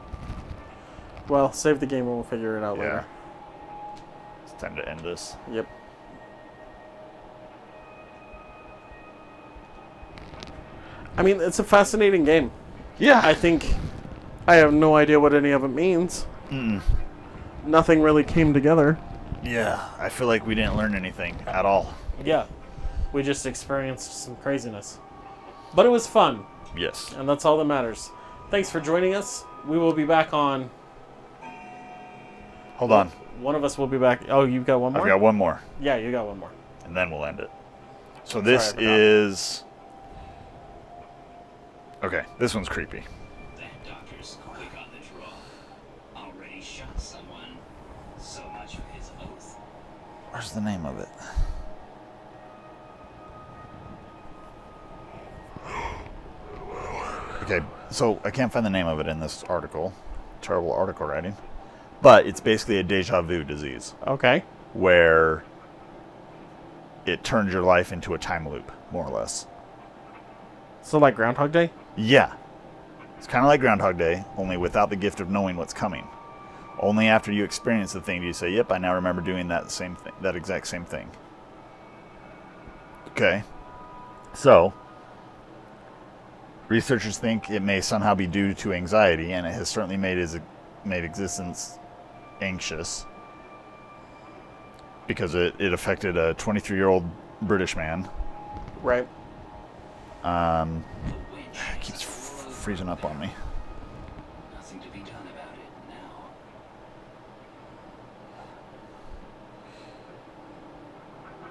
Well, save the game and we'll figure it out Yeah. later. It's time to end this. Yep. I mean, it's a fascinating game. Yeah. I think I have no idea what any of it means. Nothing really came together. Yeah, I feel like we didn't learn anything at all. Yeah. We just experienced some craziness. But it was fun, Yes. and that's all that matters. Thanks for joining us. We will be back on... Hold on. One of us will be back. Oh, you've got one more? I've got one more, Yeah, you got one more. and then we'll end it. So this Sorry, I forgot. is... Okay, this one's creepy. That doctor's quick on the draw. Already shot someone. So much for his oath. Where's the name of it? Okay, so I can't find the name of it in this article. Terrible article writing. But it's basically a deja vu disease Okay. where it turns your life into a time loop, more or less. So like Groundhog Day? Yeah. It's kind of like Groundhog Day, only without the gift of knowing what's coming. Only after you experience the thing do you say, yep, I now remember doing that same thing, that exact same thing. Okay. So, researchers think it may somehow be due to anxiety, and it has certainly made existence anxious because it affected a 23-year-old British man. Right. The witch It keeps is full of freezing up on me. nothing to be done about it now.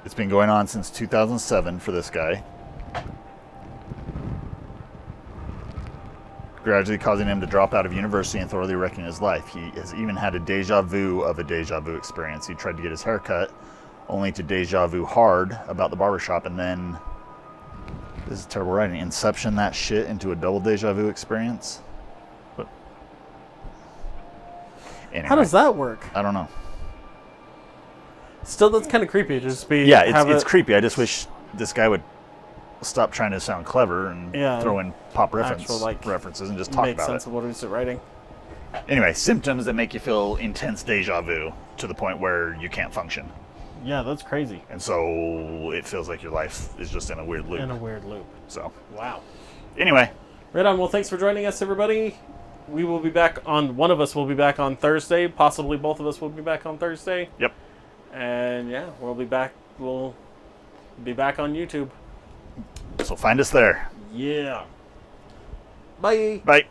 It's been going on since 2007 for this guy. Gradually causing him to drop out of university and thoroughly wrecking his life. He has even had a deja vu of a deja vu experience. He tried to get his hair cut, only to deja vu hard about the barbershop, and then, this is terrible writing, inception that shit into a double deja vu experience. But anyway, How does that work? I don't know. Still, that's kind of creepy. To just be Yeah, have it's it creepy. I just wish this guy would stop trying to sound clever and Yeah, throw in pop actual, like, references and just talk make about sense it. of what he's writing. Anyway, symptoms that make you feel intense deja vu to the point where you can't function. Yeah, that's crazy. And so it feels like your life is just in a weird loop. In a weird loop. So, Wow. anyway, Right on. Well, thanks for joining us, everybody. We will be back on... One of us will be back on Thursday. Possibly both of us will be back on Thursday. yep. And yeah, we'll be back. We'll be back on YouTube. So find us there. Yeah. Bye. Bye.